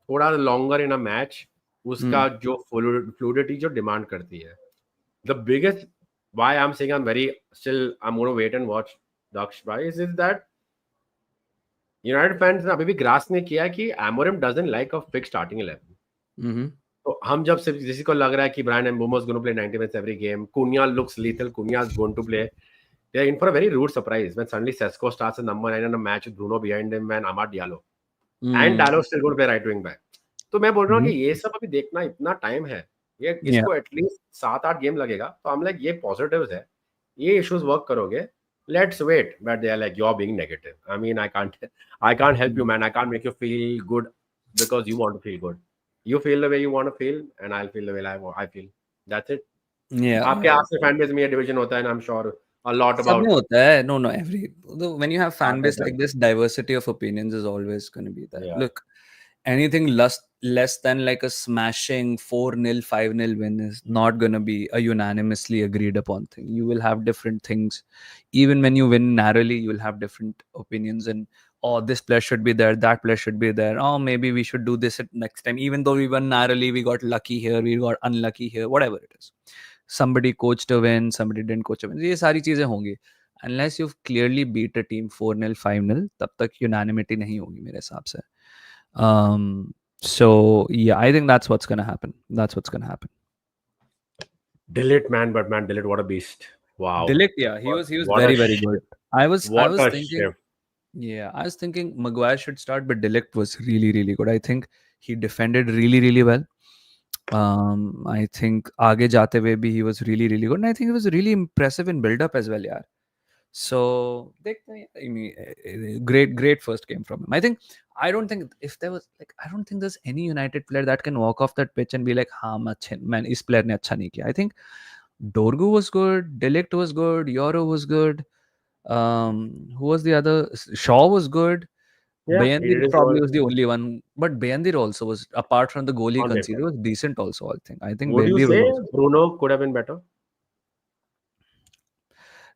थोड़ा longer in a match Hmm. उसका जो fluidity जो demand करती है. The biggest why I'm saying I'm very still I'm going to wait and watch Daksh Bhai is that United fans ने अभी भी grass ने किया कि Amorim doesn't like a fixed starting 11. Mm-hmm. तो हम जब सिर्फ किसी को लग रहा है कि Brian Mbeumo is going to play 90 minutes every game, Cunha looks lethal, Cunha is going to play. They're in for a very rude surprise when suddenly Sesko starts a number 9 in a match with Bruno behind him and Amad Diallo. And Mm-hmm. Diallo still going to play right wing back. तो मैं बोल रहा हूँ कि Mm-hmm. ये सब अभी देखना इतना टाइम है, ये Yeah. इसको एटलीस्ट 7-8 गेम लगेगा. तो हम लाइक ये पॉजिटिव्स है, ये इश्यूज वर्क करोगे. Let's wait, but they are like you're being negative. I mean, I can't help you, man. I can't make you feel good because you want to feel good. You feel the way you want to feel, and I'll feel the way I feel. That's it. Yeah. आपके Arsenal fan base में ये division होता है, and I'm sure a lot सब में about होता है. No, every when you have fan base Arteta. like this, diversity of opinions is always going to be there. Yeah. Look, anything less than like a smashing 4-0, 5-0 win is not going to be a unanimously agreed upon thing. You will have different things. Even when you win narrowly, you will have different opinions and oh, this player should be there, that player should be there. Oh, maybe we should do this next time. Even though we won narrowly, we got lucky here, we got unlucky here, whatever it is. Somebody coached a win, somebody didn't coach a win. ये सारी चीजें होंगी. Unless you've clearly beat a team 4-0, 5-0, तब तक unanimity नहीं होगी मेरे हिसाब से. So yeah, I think that's what's gonna happen. Delete, man, but man, delete, what a beast. Wow. Delict, yeah, he was What very, a very shift. good. I was What a thinking, shift. yeah, I was thinking Maguire should start, but Delict was really, really good. I think he defended really, really well. I think आगे जाते हुए भी he was really, really good, and I think he was really impressive in build up as well, यार. So I mean, great first game from him. I don't think if there was like I don't think there's any United player that can walk off that pitch and be like, हाँ man, इस player ने अच्छा नहीं किया. I think Dorgu was good, Delict was good, Euro was good. Who was the other? Shaw was good. Yeah, he did Bayandir his probably role was the only one, but Bayandir also was, apart from the goal he on conceded, paper. was decent also. I think Would you Bayandir was say also. Bruno could have been better?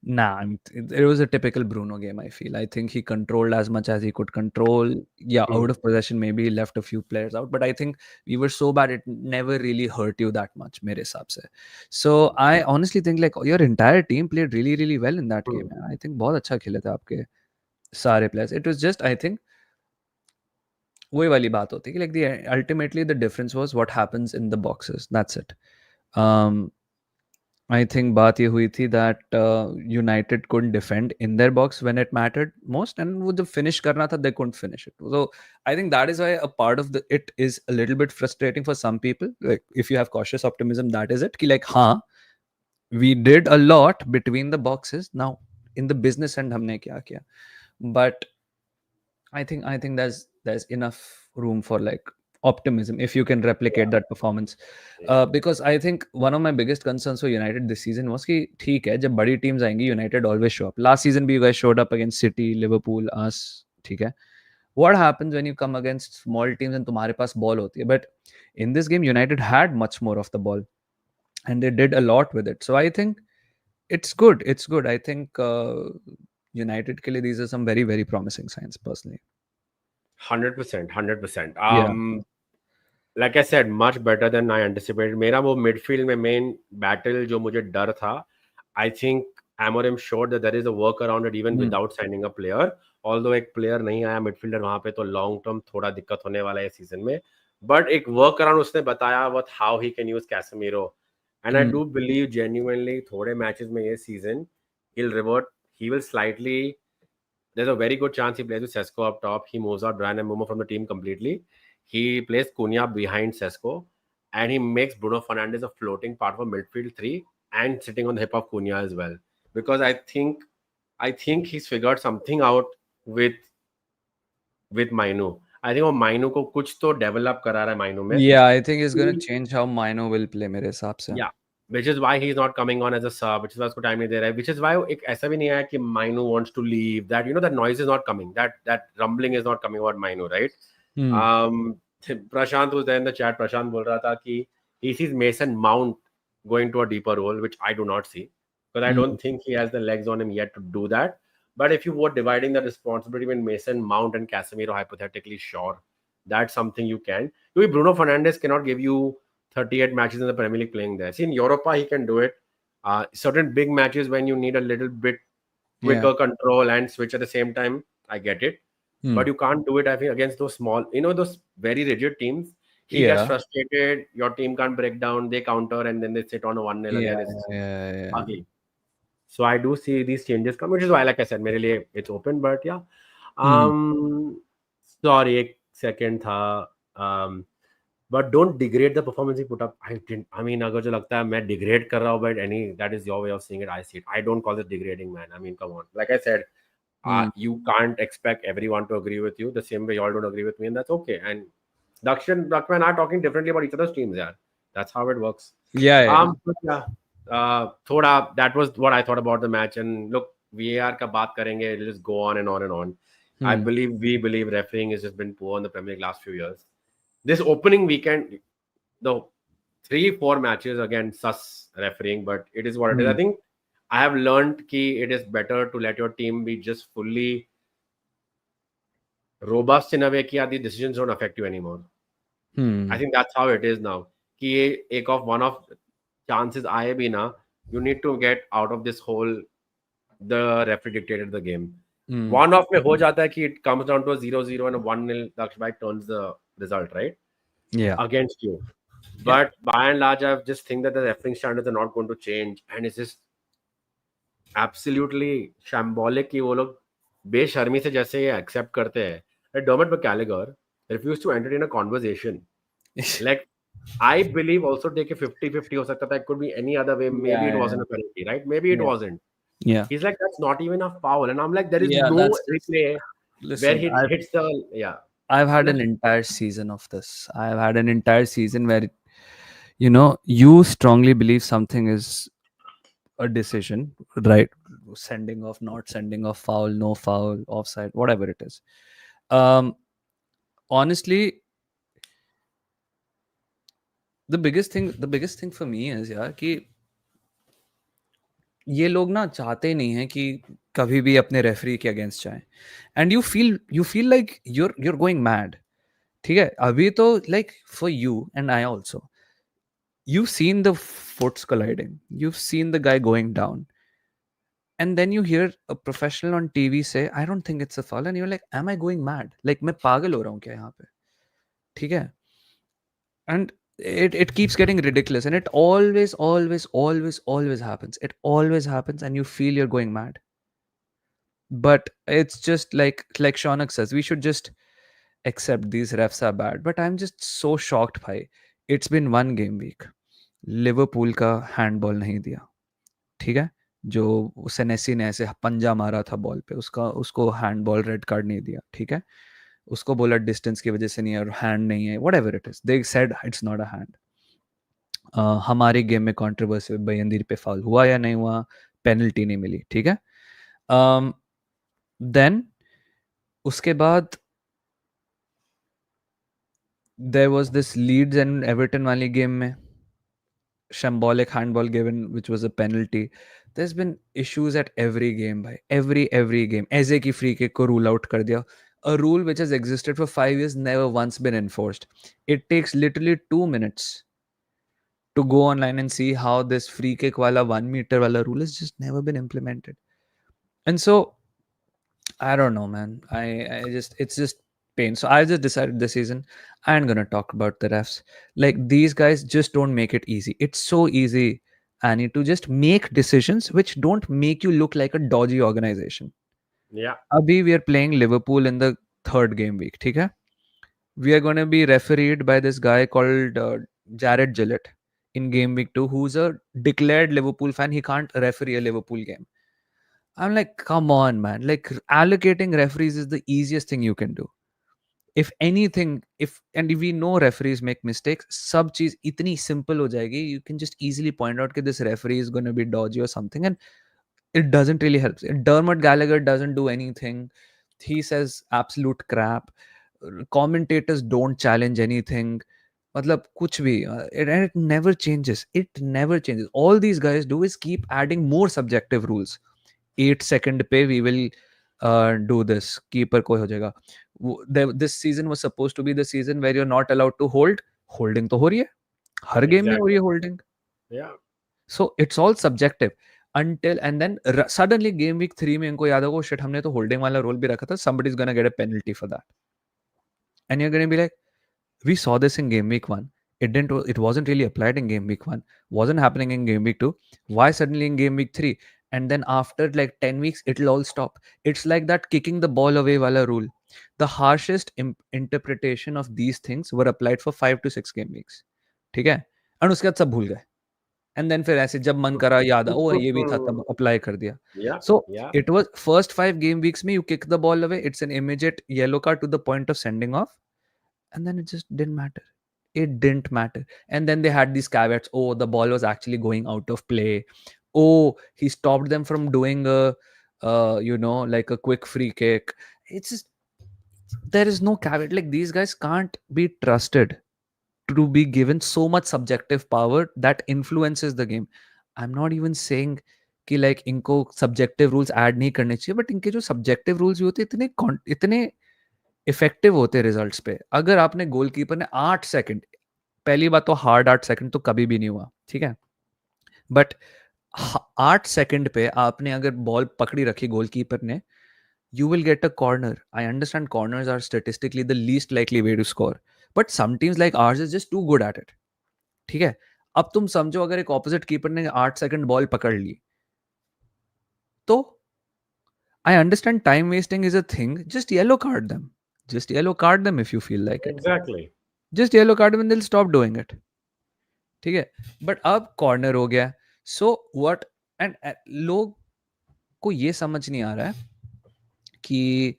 Nah, I mean, it was a typical Bruno game, I feel. I think he controlled as much as he could control. Yeah, out Hmm. of possession, maybe he left a few players out, but I think we were so bad, it never really hurt you that much, mere hisab se. So I honestly think like your entire team played really, really well in that game. Hmm. I think बहुत अच्छा खेले थे आपके सारे players. It was just, I think, वही वाली बात होती है कि like the ultimately the difference was what happens in the boxes. That's it. Um, I think बात ये हुई थी that United couldn't defend in their box when it mattered most, and वो जब finish करना था they couldn't finish it. So I think that is why a part of the it is a little bit frustrating for some people. Like if you have cautious optimism, that is it. कि like हाँ, we did a lot between the boxes. Now in the business end हमने क्या किया? But I think there's enough room for like optimism if you can replicate that performance. Yeah. Because I think one of my biggest concerns for United this season was कि ठीक है जब बड़ी teams आएंगी United always show up. Last season भी you guys showed up against City, Liverpool, us. ठीक है. What happens when you come against small teams and तुम्हारे पास ball होती है? But in this game United had much more of the ball and they did a lot with it. So I think it's good. It's good. I think United के लिए these are some very very promising signs personally. 100%, 100%. Yeah. Like I said, much better than I anticipated. मेरा वो midfield में main battle जो मुझे डर था, I think Amorim showed that there is a work around it even Hmm. without signing a player. Although एक player नहीं आया midfielder वहाँ पे, तो long term थोड़ा दिक्कत होने वाला है सीजन में. But एक work around उसने बताया what how he can use Casemiro. And I Hmm. do believe genuinely थोड़े matches में ये season he'll revert. He will slightly, there's a very good chance he plays with Sesko up top. He moves out Brian and Momo from the team completely. He plays Cunha behind Sesko, and he makes Bruno Fernandes a floating part of a midfield three and sitting on the hip of Cunha as well. Because I think he's figured something out with with Mainu. I think वो माइनू को कुछ तो develop करा रहा है माइनू में. Yeah, I think it's gonna change how Mino will play मेरे हिसाब से. Yeah, which is why he's not coming on as a sub, which is why उसको time नहीं दे रहा है, which is why एक ऐसा भी नहीं है कि Mainu wants to leave, that that noise is not coming, that rumbling is not coming about Mainu, right? Hmm. Prashant was there in the chat. Prashant बोल रहा था कि he sees Mason Mount going to a deeper role, which I do not see, because I Hmm. don't think he has the legs on him yet to do that. But if you were dividing the responsibility between Mason Mount and Casemiro, hypothetically, sure, that's something you can. Because Bruno Fernandes cannot give you 38 matches in the Premier League playing there. See, in Europa, he can do it. Certain big matches when you need a little bit Yeah. quicker control and switch at the same time, I get it. Hmm. But you can't do it, I think, against those small, those very rigid teams. He gets Yeah. frustrated, your team can't break down, they counter, and then they sit on a 1-0 Yeah. again. It's Yeah. ugly. So I do see these changes come, which is why, like I said, मेरे लिए it's open. But yeah, Hmm. sorry, एक second था. But don't degrade the performance he put up. I didn't. I mean, अगर जो लगता है मैं degrade कर रहा हूँ, but any that is your way of seeing it. I see it. I don't call it degrading, man. I mean, come on. Like I said, Hmm. you can't expect everyone to agree with you the same way you all don't agree with me, and that's okay. And Dakshman and I are talking differently about each other's teams, yeah. That's how it works. Yeah. Yeah. But yeah, thoda, that was what I thought about the match. And look, VAR ka baat karenge, it'll just go on and on and on. Hmm. We believe refereeing has just been poor in the Premier League last few years. This opening weekend, the 3-4 matches again, sus refereeing, but it is what it is. I Hmm. think I have learned ki it is better to let your team be just fully robust in a way कि the decisions don't affect you anymore. I Hmm. think that's how it is now. कि ये एक of one of chances आए भी ना, you need to get out of this whole the referee dictated the game. Hmm. One off में हो जाता है कि it comes down to a 0-0 and a 1-0 Lakshmi turns the result, right? Yeah. Against you. Yeah. But by and large, I just think that the refereeing standards are not going to change, and it's just absolutely shambolic कि वो लोग बेशर्मी से जैसे ये accept करते हैं. Dermot McGallagher refused to entertain a conversation. Like, I believe also take a 50-50 हो सकता था. It could be any other way. Maybe Yeah. it Yeah. wasn't a penalty, right? Maybe it Yeah. wasn't. Yeah. He's like, that's not even a foul. And I'm like, there is Yeah. no That's replay where listen. he hits the, yeah. I've had And an entire season of this. I've had an entire season where you strongly believe something is a decision, right? Sending off, not sending off, foul, no foul, offside, whatever it is. Um, honestly, the biggest thing for me is, yeah, कि ये लोग ना चाहते नहीं हैं कि कभी भी अपने रेफरी के अगेंस्ट जाएं, and you feel like you're going mad. ठीक है, अभी तो like for you and I also, you've seen the foots colliding, you've seen the guy going down, and then you hear a professional on TV say, I don't think it's a foul, and you're like, am I going mad? Like मैं पागल हो रहा हूँ क्या यहाँ पे? ठीक है, and it keeps getting ridiculous, and it always happens. It always happens, and you feel you're going mad. But it's just like Shaunak says, we should just accept these refs are bad. But I'm just so shocked, bhai. It's been one game week. Liverpool का handball नहीं दिया, ठीक है, जो सेनेसी ने ऐसे पंजा मारा था बॉल पे, उसको हैंडबॉल रेड कार्ड नहीं दिया, ठीक है, उसको बोला डिस्टेंस की वजह से नहीं है और हैंड नहीं है, whatever it is, they said it's not a hand. हमारी गेम में कंट्रोवर्सी बयंदीर पे फाउल हुआ या नहीं हुआ, पेनल्टी नहीं मिली, ठीक है. देन उसके बाद there was this Leeds and Everton वाली गेम में shambolic handball given, which was a penalty. There's been issues at every game, bhai. Every game. ऐसे की free kick को rule out कर दिया. A rule which has existed for 5 years, never once been enforced. It takes literally 2 minutes to go online and see how this free kick wala 1 meter wala rule has just never been implemented. And so I don't know, man. It's just pain. So I just decided this season I ain't gonna talk about the refs. Like these guys just don't make it easy. It's so easy, Annie, to just make decisions which don't make you look like a dodgy organization. Yeah. Abhi we are playing Liverpool in the third game week. ठीक है? We are gonna be refereed by this guy called Jared Gillett in game week 2, who's a declared Liverpool fan. He can't referee a Liverpool game. I'm like, come on, man. Like allocating referees is the easiest thing you can do. If anything, if we know referees make mistakes, sub cheez itni simple ho jayegi. You can just easily point out that this referee is going to be dodgy or something, and it doesn't really help. Dermot Gallagher doesn't do anything. He says absolute crap. Commentators don't challenge anything. मतलब कुछ भी, and it never changes. It never changes. All these guys do is keep adding more subjective rules. 8 second पे we will do this, keeper को हो जाएगा. This season was supposed to be the season where you're not allowed to hold. Holding तो हो रही है, हर game में हो रही है holding. Yeah. So it's all subjective until, and then suddenly game week 3 में इनको याद होगा, shit हमने तो holding वाला rule भी रखा था, somebody's gonna get a penalty for that, and you're gonna be like, we saw this in game week 1. It wasn't really applied in game week 1, wasn't happening in game week 2. Why suddenly in game week 3? And then after like 10 weeks it'll all stop. It's like that kicking the ball away wala rule. The harshest interpretation of these things were applied for 5 to 6 game weeks, ठीक है, and उसके बाद सब भूल गए. And then फिर ऐसे जब मन करा याद ओ ये भी था तब अप्लाई कर दिया. Yeah. So Yeah. it was first 5 game weeks में you kick the ball away, it's an immediate yellow card to the point of sending off, and then it just didn't matter. It didn't matter. And then they had these caveats. Oh, the ball was actually going out of play. Oh, he stopped them from doing like a quick free kick. It's just, there is no caveat. Like these guys can't be trusted to be given so much subjective power that influences the game. I'm not even saying कि like इनको subjective rules add नहीं करने चाहिए, but इनके जो subjective rules भी होते हैं इतने इफेक्टिव होते रिजल्ट्स पे. अगर आपने गोलकीपर ने 8 सेकंड, पहली बात तो हार्ड 8 सेकंड तो कभी भी नहीं हुआ, ठीक है, बट 8 सेकंड पे आपने अगर बॉल पकड़ी रखी गोलकीपर ने, you will get a corner. I understand corners are statistically the least likely way to score, but some teams like ours is just too good at it. ठीक है, अब तुम समझो अगर एक ऑपोजिट कीपर ने 8 सेकंड बॉल पकड़ ली, तो I understand time wasting is a thing. Just yellow card them. Just yellow card them if you feel like it. Exactly. Just yellow card them and they'll stop doing it. ठीक है, but अब corner हो गया. So what, and लोग को ये समझ नहीं आ रहा है कि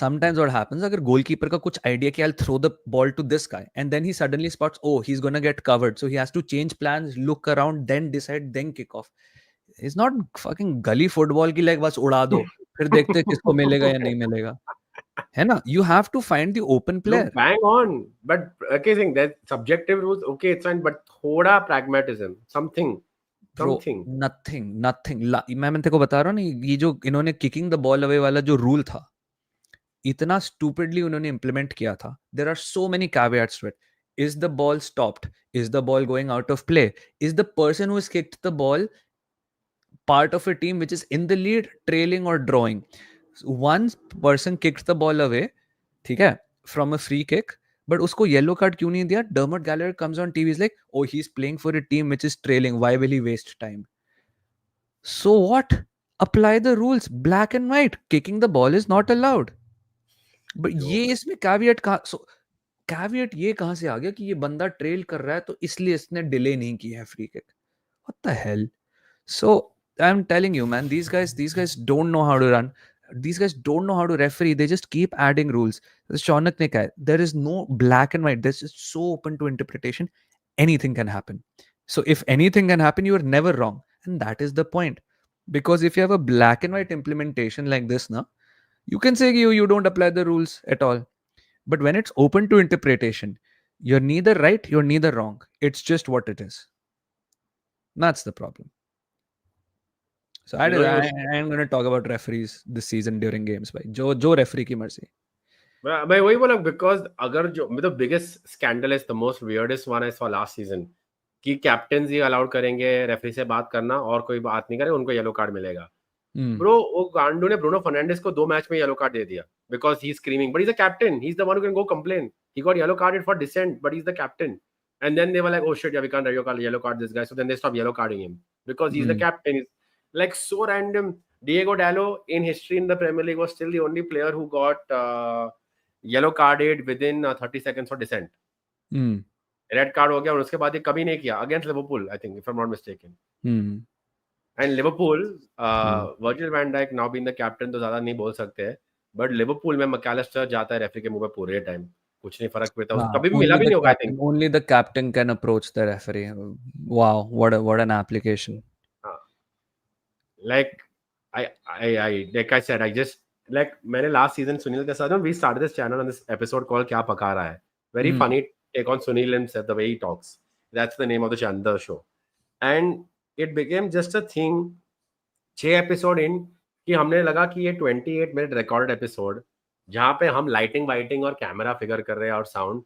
sometimes what happens, अगर गोलकीपर का कुछ आइडिया कि I'll throw the ball to this guy and then he suddenly spots, oh he's gonna get covered, so he has to change plans, look around, then decide, then kick off. It's not fucking गली football की, like बस उड़ा दो फिर देखते हैं किसको मिलेगा या नहीं मिलेगा, है ना. You have to find the open player. No, bang on. But okay, saying that subjective rules, okay, it's fine, but thoda pragmatism, something. Bro something. Nothing मैं तेरे को बता रहा हूँ ना, ये जो इन्होंने किकिंग द बॉल अवे वाला जो रूल था, इतना स्टूपिडली उन्होंने इम्प्लीमेंट किया था. There are so many caveats to it. Is the ball stopped? Is the ball going out of play? Is the person who has kicked the ball part of a team which is in the lead, trailing or drawing? One person kicked the ball away, ठीक है, from a free kick, but उसको yellow card क्यों नहीं दिया? Dermot Gallagher comes on TV, is like, oh, he's playing for a team which is trailing, why will he waste time? So what? Apply the rules, black and white. Kicking the ball is not allowed. But ये Joke. इसमें caveat कहाँ, so caveat ये कहाँ से आ गया कि ये बंदा ट्रेल कर रहा है तो इसलिए इसने डिले नहीं किया है free kick? What the hell? So I'm telling you, man, these guys don't know how to run. These guys don't know how to referee. They just keep adding rules. As Shaunak ne kaha, there is no black and white. This is so open to interpretation. Anything can happen. So if anything can happen, you are never wrong, and that is the point. Because if you have a black and white implementation like this, now you can say you don't apply the rules at all. But when it's open to interpretation, you're neither right, you're neither wrong. It's just what it is. That's the problem. So I am going to talk about referees this season during games. भाई जो referee की मर्जी. मैं वही बोला, because अगर जो the biggest scandal is the most weirdest one I saw last season, कि कैप्टन ही अलाउड करेंगे रेफरी से बात करना और कोई बात नहीं करे उनको येलो कार्ड मिलेगा. ब्रो वो गांडू ने ब्रूनो फर्नांडिस को 2 मैच में येलो कार्ड दे दिया because he is screaming, but he is the captain, he is the one who can go complain. He got yellow carded for dissent, but he is the captain. And then they were like, oh shit, yeah, we can't yellow card this guy. So then they stopped yellow carding him because he's the captain. He's like so random. Diego Dallo in history in the Premier League was still the only player who got yellow carded within 30 seconds for dissent. Red card हो गया और उसके बाद ये कभी नहीं किया against Liverpool, I think, if I'm not mistaken. And Liverpool, Virgil van Dijk now being the captain तो ज़्यादा नहीं बोल सकते हैं, but Liverpool में McAllister जाता है रेफरी के मुंह पे पूरे टाइम, कुछ नहीं फर्क पड़ता, उसको कभी भी मिला भी नहीं होगा. I think only the captain can approach the referee. Wow, what an application. Like like I said, I just like मैंने last season सुनील के साथ we started this channel on this episode called क्या पका रहा है. Very funny take on Sunil himself, the way he talks. That's the name of the channel, the show. And it became just a thing 6 episode in कि हमने लगा कि ये 28 minute recorded episode जहाँ पे हम लाइटिंग वाइटिंग और कैमरा फिगर कर रहे हैं और साउंड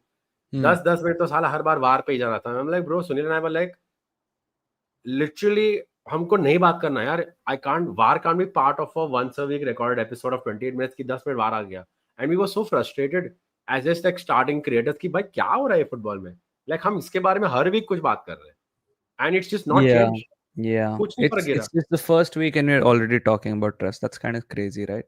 10 मिनट तो साला हर बार वार पे ही जा रहा था. I'm like, bro, Sunil and I were like, literally हमको नहीं बात करना यार. VAR can't be part of a once a week recorded episode of 28 minutes की 10 मिनट वार आ गया. And we were so frustrated as just like starting creators कि भाई क्या हो रहा है फुटबॉल में. लाइक हम इसके बारे में हर वीक कुछ बात कर रहे हैं and it's just not change. Yeah, कुछ नहीं फर्क गिरा. it's just the first week and we're already talking about trust. That's kind of crazy, right?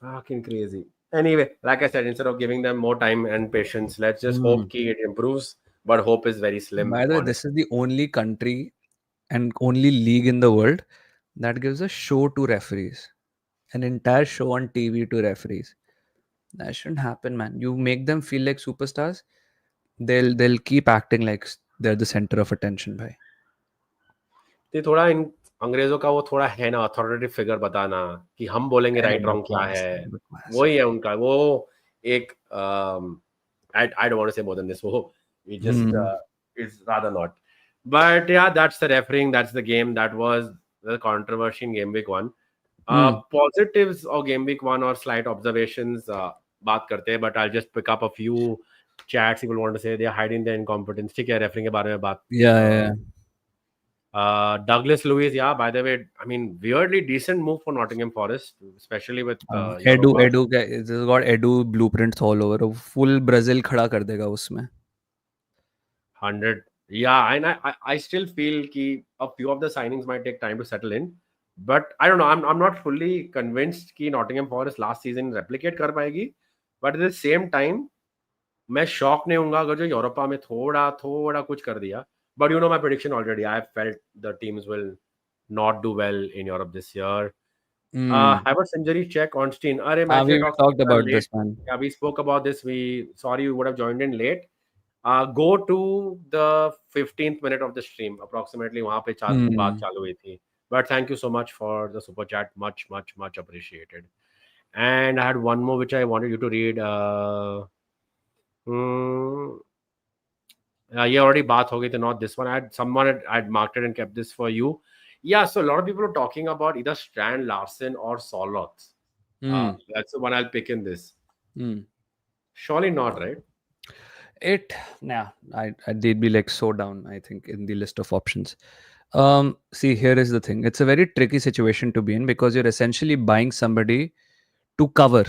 Fucking crazy. Anyway, like I said, instead of giving them more time and patience, let's just hope ki it improves. But hope is very slim. By the way, this is the only country and only league in the world that gives a show to referees, an entire show on TV to referees. That shouldn't happen, man. You make them feel like superstars, they'll keep acting like they're the center of attention, bhai. तो थोड़ा इन अंग्रेजों का वो थोड़ा है ना authoritative figure बताना कि हम बोलेंगे राइट रॉन्ग क्या है, वही है उनका वो एक I don't want to say more than this. वो it just is rather not. But yeah, that's the refereeing, that's the game. That was the controversy in game week 1. Positives of game week 1 or slight observations बात करते हैं, but I'll just pick up a few chats people want to say they are hiding their incompetence. ठीक है, refereeing के बारे में बात. Yeah. Douglas Luiz, yeah, by the way, I mean, weirdly decent move for Nottingham Forest, especially with Edu this has got Edu blueprints all over. Full Brazil खड़ा कर देगा उसमें. 100. Yeah, and I still feel कि a few of the signings might take time to settle in, but I don't know, I'm not fully convinced कि Nottingham Forest last season replicate कर पाएगी, but at the same time मैं shock नहीं होऊंगा अगर जो Europa में थोड़ा कुछ कर दिया. But you know my prediction already. I felt the teams will not do well in Europe this year. Havertz injury check on Steen. We talked about this, man. Yeah, we spoke about this. Sorry you would have joined in late. Go to the 15th minute of the stream. Approximately वहाँ पे बात चालू हुई थी. But thank you so much for the super chat. Much appreciated. And I had one more which I wanted you to read. ये already बात हो गई थी, not this one. I'd marked it and kept this for you. Yeah, so a lot of people are talking about either Strand Larson or Soloth. Hmm. That's the one I'll pick in this. Hmm. Surely not, right? They'd be like so down, I think, in the list of options. See, here is the thing. It's a very tricky situation to be in because you're essentially buying somebody to cover.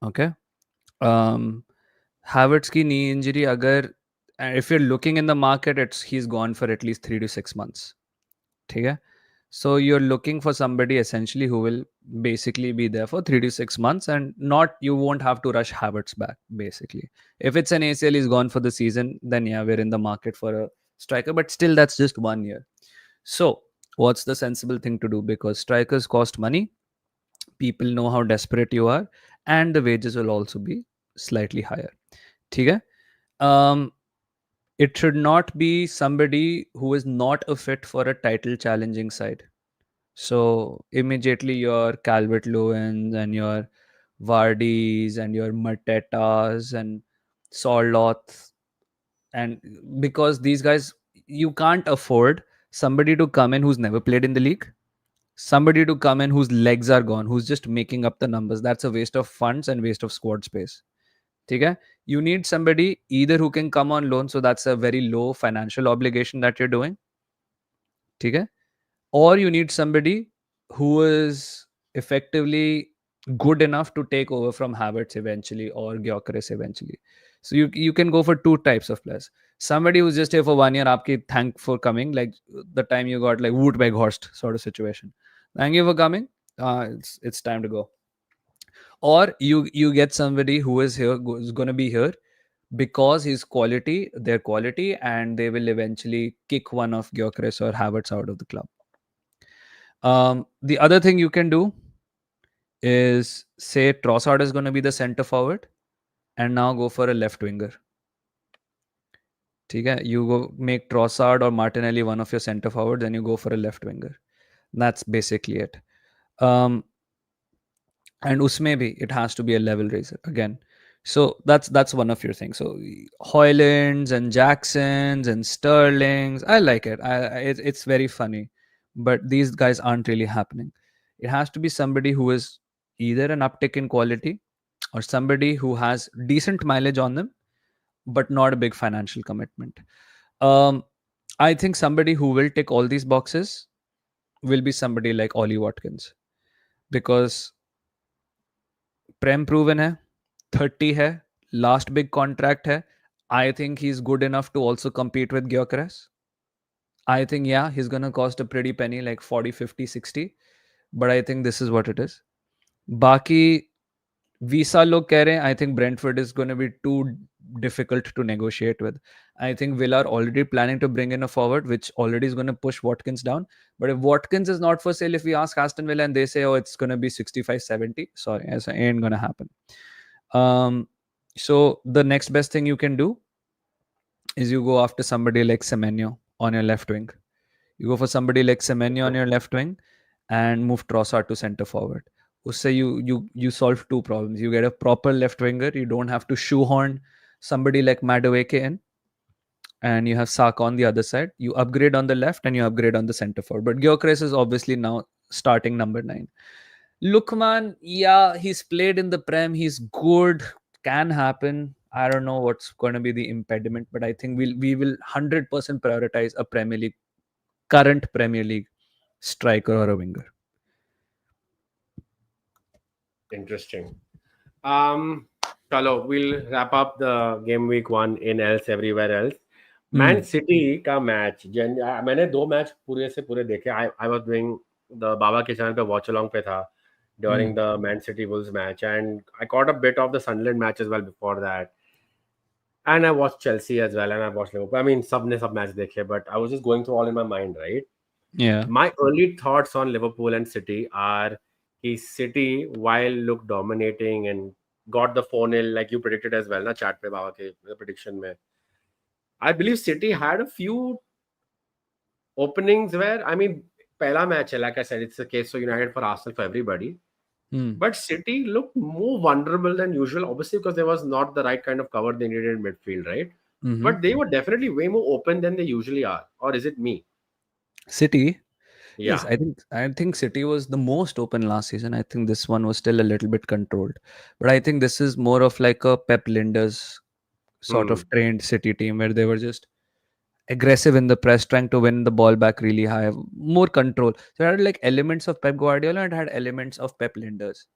Okay. Um, Havertz ki knee injury, agar if you're looking in the market, he's gone for at least 3 to 6 months. Okay. So you're looking for somebody essentially who will basically be there for 3 to 6 months, and not you won't have to rush Havertz back. Basically, if it's an ACL, he's gone for the season, then yeah, we're in the market for a striker. But still, that's just 1 year. So what's the sensible thing to do? Because strikers cost money. People know how desperate you are, and the wages will also be slightly higher. Okay. Um, it should not be somebody who is not a fit for a title challenging side. So immediately your Calvert Lewins and your Vardis and your Matetas and Soloth, and because these guys, you can't afford somebody to come in who's never played in the league, somebody to come in whose legs are gone, who's just making up the numbers. That's a waste of funds and waste of squad space. Okay? You need somebody either who can come on loan, so that's a very low financial obligation that you're doing. Okay? Or you need somebody who is effectively good enough to take over from Havertz eventually or Gyökeres eventually. So you can go for two types of players. Somebody who's just here for 1 year, aapki thank for coming, like the time you got like Wood by Horst sort of situation. Thank you for coming. It's time to go. Or you get somebody who is here, who's going to be here because their quality, and they will eventually kick one of Gyökeres or Havertz out of the club. The other thing you can do is say Trossard is going to be the center forward, and now go for a left winger. Okay? You go make Trossard or Martinelli one of your center forwards, and you go for a left winger. That's basically it. And usme bhi, it has to be a level raiser again. So that's one of your things. So Hoylands and Jacksons and Sterlings, I like it. It's very funny, but these guys aren't really happening. It has to be somebody who is either an uptick in quality or somebody who has decent mileage on them, but not a big financial commitment. Um, I think somebody who will tick all these boxes will be somebody like Ollie Watkins, because Prem proven है, 30 है, last big contract है. I think he's good enough to also compete with Gyökeres. I think, yeah, he's going to cost a pretty penny, like 40, 50, 60. But I think this is what it is. Baki, Visa log keh rahe hain, I think Brentford is going to be too difficult to negotiate with. I think Villa are already planning to bring in a forward, which already is going to push Watkins down. But if Watkins is not for sale, if we ask Aston Villa and they say, oh, it's going to be 65, 70, sorry, it ain't going to happen. So the next best thing you can do is you go after somebody like Semenyo on your left wing. You go for somebody like Semenyo on your left wing and move Trossard to center forward. Usse you solve two problems. You get a proper left winger. You don't have to shoehorn somebody like Madueke in, and you have Saka on the other side. You upgrade on the left and you upgrade on the center forward. But Gyökeres is obviously now starting number 9. Lookman, yeah, he's played in the Prem. He's good. Can happen. I don't know what's going to be the impediment, but I think we will 100% prioritize a current Premier League striker or a winger. Interesting. Chalo, we'll wrap up the game week 1 in else everywhere else. Man city का match मैंने 2 match पूरे से पूरे देखे. I was doing the बाबा के channel पे watch along पे था during the Man City Wolves match, and I caught a bit of the Sunderland match as well before that, and I watched Chelsea as well, and I watched Liverpool. I mean, सब match देखे, but I was just going through all in my mind, right? Yeah. My early thoughts on Liverpool and City are City, while look dominating and got the 4-0 like you predicted as well, na chat pe Baba ke the prediction mein. I believe City had a few openings where, I mean, pehla match hai, like I said, it's a case for United, for Arsenal, for everybody. But City looked more vulnerable than usual, obviously, because there was not the right kind of cover they needed in midfield, right? Mm-hmm. but they were definitely way more open than they usually are. Or is it me? City. Yes, Yeah. I think City was the most open last season. I think this one was still a little bit controlled, but I think this is more of like a Pep Linders sort Hmm. of trained City team where they were just aggressive in the press, trying to win the ball back really high, more control. So it had like elements of Pep Guardiola and it had elements of Pep Linders.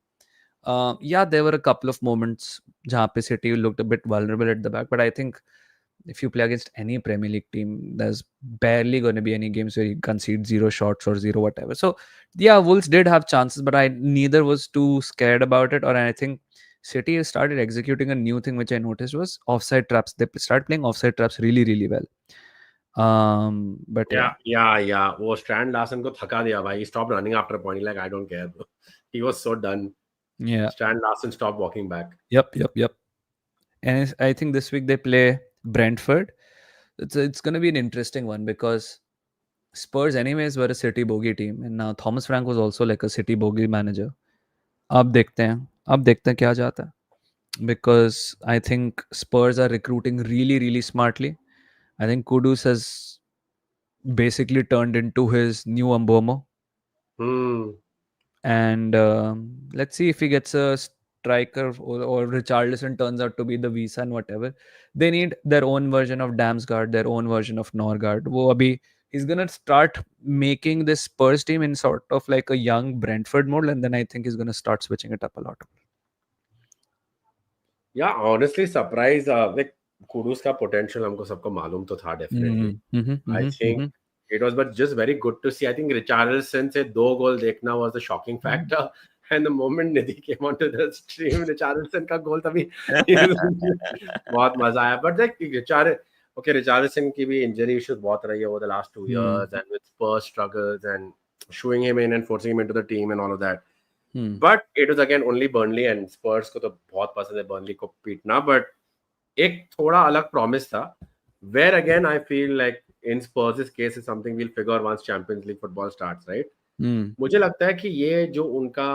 Yeah, there were a couple of moments where City looked a bit vulnerable at the back, but I think if you play against any Premier League team, there's barely going to be any games where you concede zero shots or zero whatever. So yeah, Wolves did have chances, but I neither was too scared about it. Or I think City has started executing a new thing which I noticed was offside traps. They started playing offside traps really, really well. But yeah, Yeah. वो Strand Larsen को थका दिया भाई. He stopped running after a point. He's like, I don't care, bro. He was so done. yeah, Strand Larsen stopped walking back. yep. And I think this week they play Brentford. It's going to be an interesting one because Spurs anyways were a City bogey team, and now Thomas Frank was also like a City bogey manager. अब देखते हैं क्या जाता है, because I think Spurs are recruiting really, really smartly. I think Kudus has basically turned into his new Umbomo, Hmm. and let's see if he gets a striker, or Richarlison turns out to be the visa and whatever. They need their own version of Damsgaard, their own version of Norgard. वो अभी he's gonna start making this Spurs team in sort of like a young Brentford mode, and then I think he's gonna start switching it up a lot. Yeah, honestly, surprise. Like Kudus का potential हमको सबको मालूम तो था definitely. I think it was, but just very good to see. I think Richarlison से 2 goal देखना was the shocking factor. And the moment Nidhi came onto the stream, Richarlison का goal तभी बहुत मजा आया. But like Richarlison की भी injury issues बहुत रही है over the last 2 years, and with Spurs struggles and showing him in and forcing him into the team and all of that. But it was again only Burnley, and Spurs को तो बहुत पसंद है Burnley को पीटना. But एक थोड़ा अलग promise था, where again I feel like in Spurs' case is something we'll figure once Champions League football starts, right? मुझे लगता है कि ये जो उनका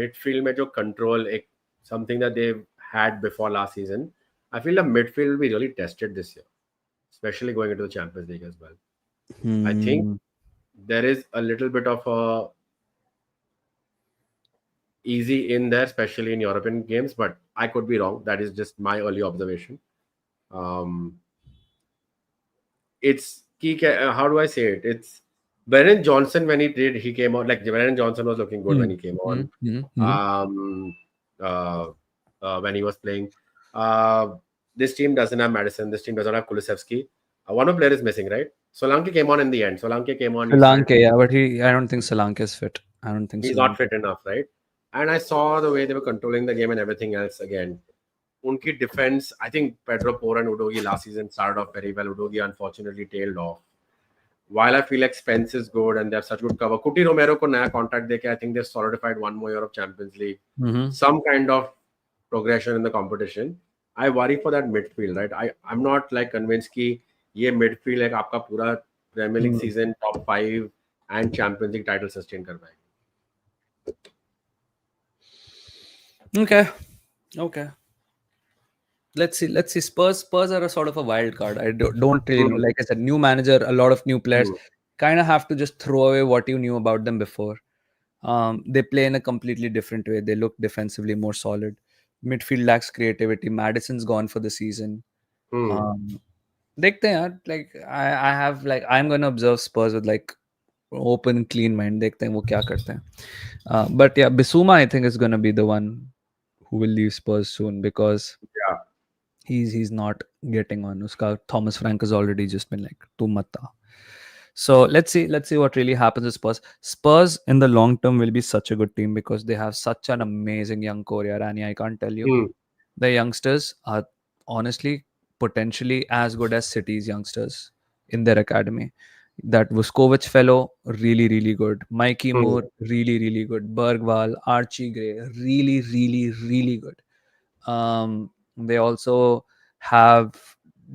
midfield में जो control एक something that they've had before last season, I feel the midfield will be really tested this year, especially going into the Champions League as well. I think there is a little bit of a easy in there, especially in European games, but I could be wrong. That is just my early observation. Um, it's how do I say it? It's Brennan Johnson when he came out, like Brennan Johnson was looking good when he came on. Um, uh, when he was playing. Uh, this team doesn't have Madison. This team doesn't have Kulusevski. One of player is missing, right? Solanke came on in the end. Solanke came on. He started. Solanke, yeah, but I don't think Solanke is fit. I don't think He's not Solanke. fit enough, right? And I saw the way they were controlling the game and everything else again. Unki defense, I think Pedro Porro and Udogi last season started off very well. Udogi unfortunately tailed off. While I feel like Spence is good and they have such good cover, Cuti Romero ko naya contract deke, I think they've solidified one more year of Champions League. Some kind of progression in the competition. I worry for that midfield, right? I'm not like convinced कि ये midfield like आपका पूरा Premier League season top 5 and Champions League title sustain कर पाएगी. Okay. Let's see. Spurs are a sort of a wild card. I don't really know. Like I said, new manager, a lot of new players. Kind of have to just throw away what you knew about them before. They play in a completely different way. They look defensively more solid. Midfield lacks creativity. Madison's gone for the season. देखते हैं यार. Like I have like I'm gonna observe Spurs with like open clean mind. देखते हैं वो क्या करते हैं. But yeah, Bissouma I think is gonna be the one who will leave Spurs soon because Yeah. he's not getting on. Uska Thomas Frank has already just been like tu mata. So let's see what really happens with Spurs. Spurs in the long term will be such a good team because they have such an amazing young core. Rani, I can't tell you. The youngsters are honestly potentially as good as City's youngsters in their academy. That Vuskovic fellow, really, really good. Mikey Moore, really, really good. Bergwall, Archie Gray, really, really, really good. They also have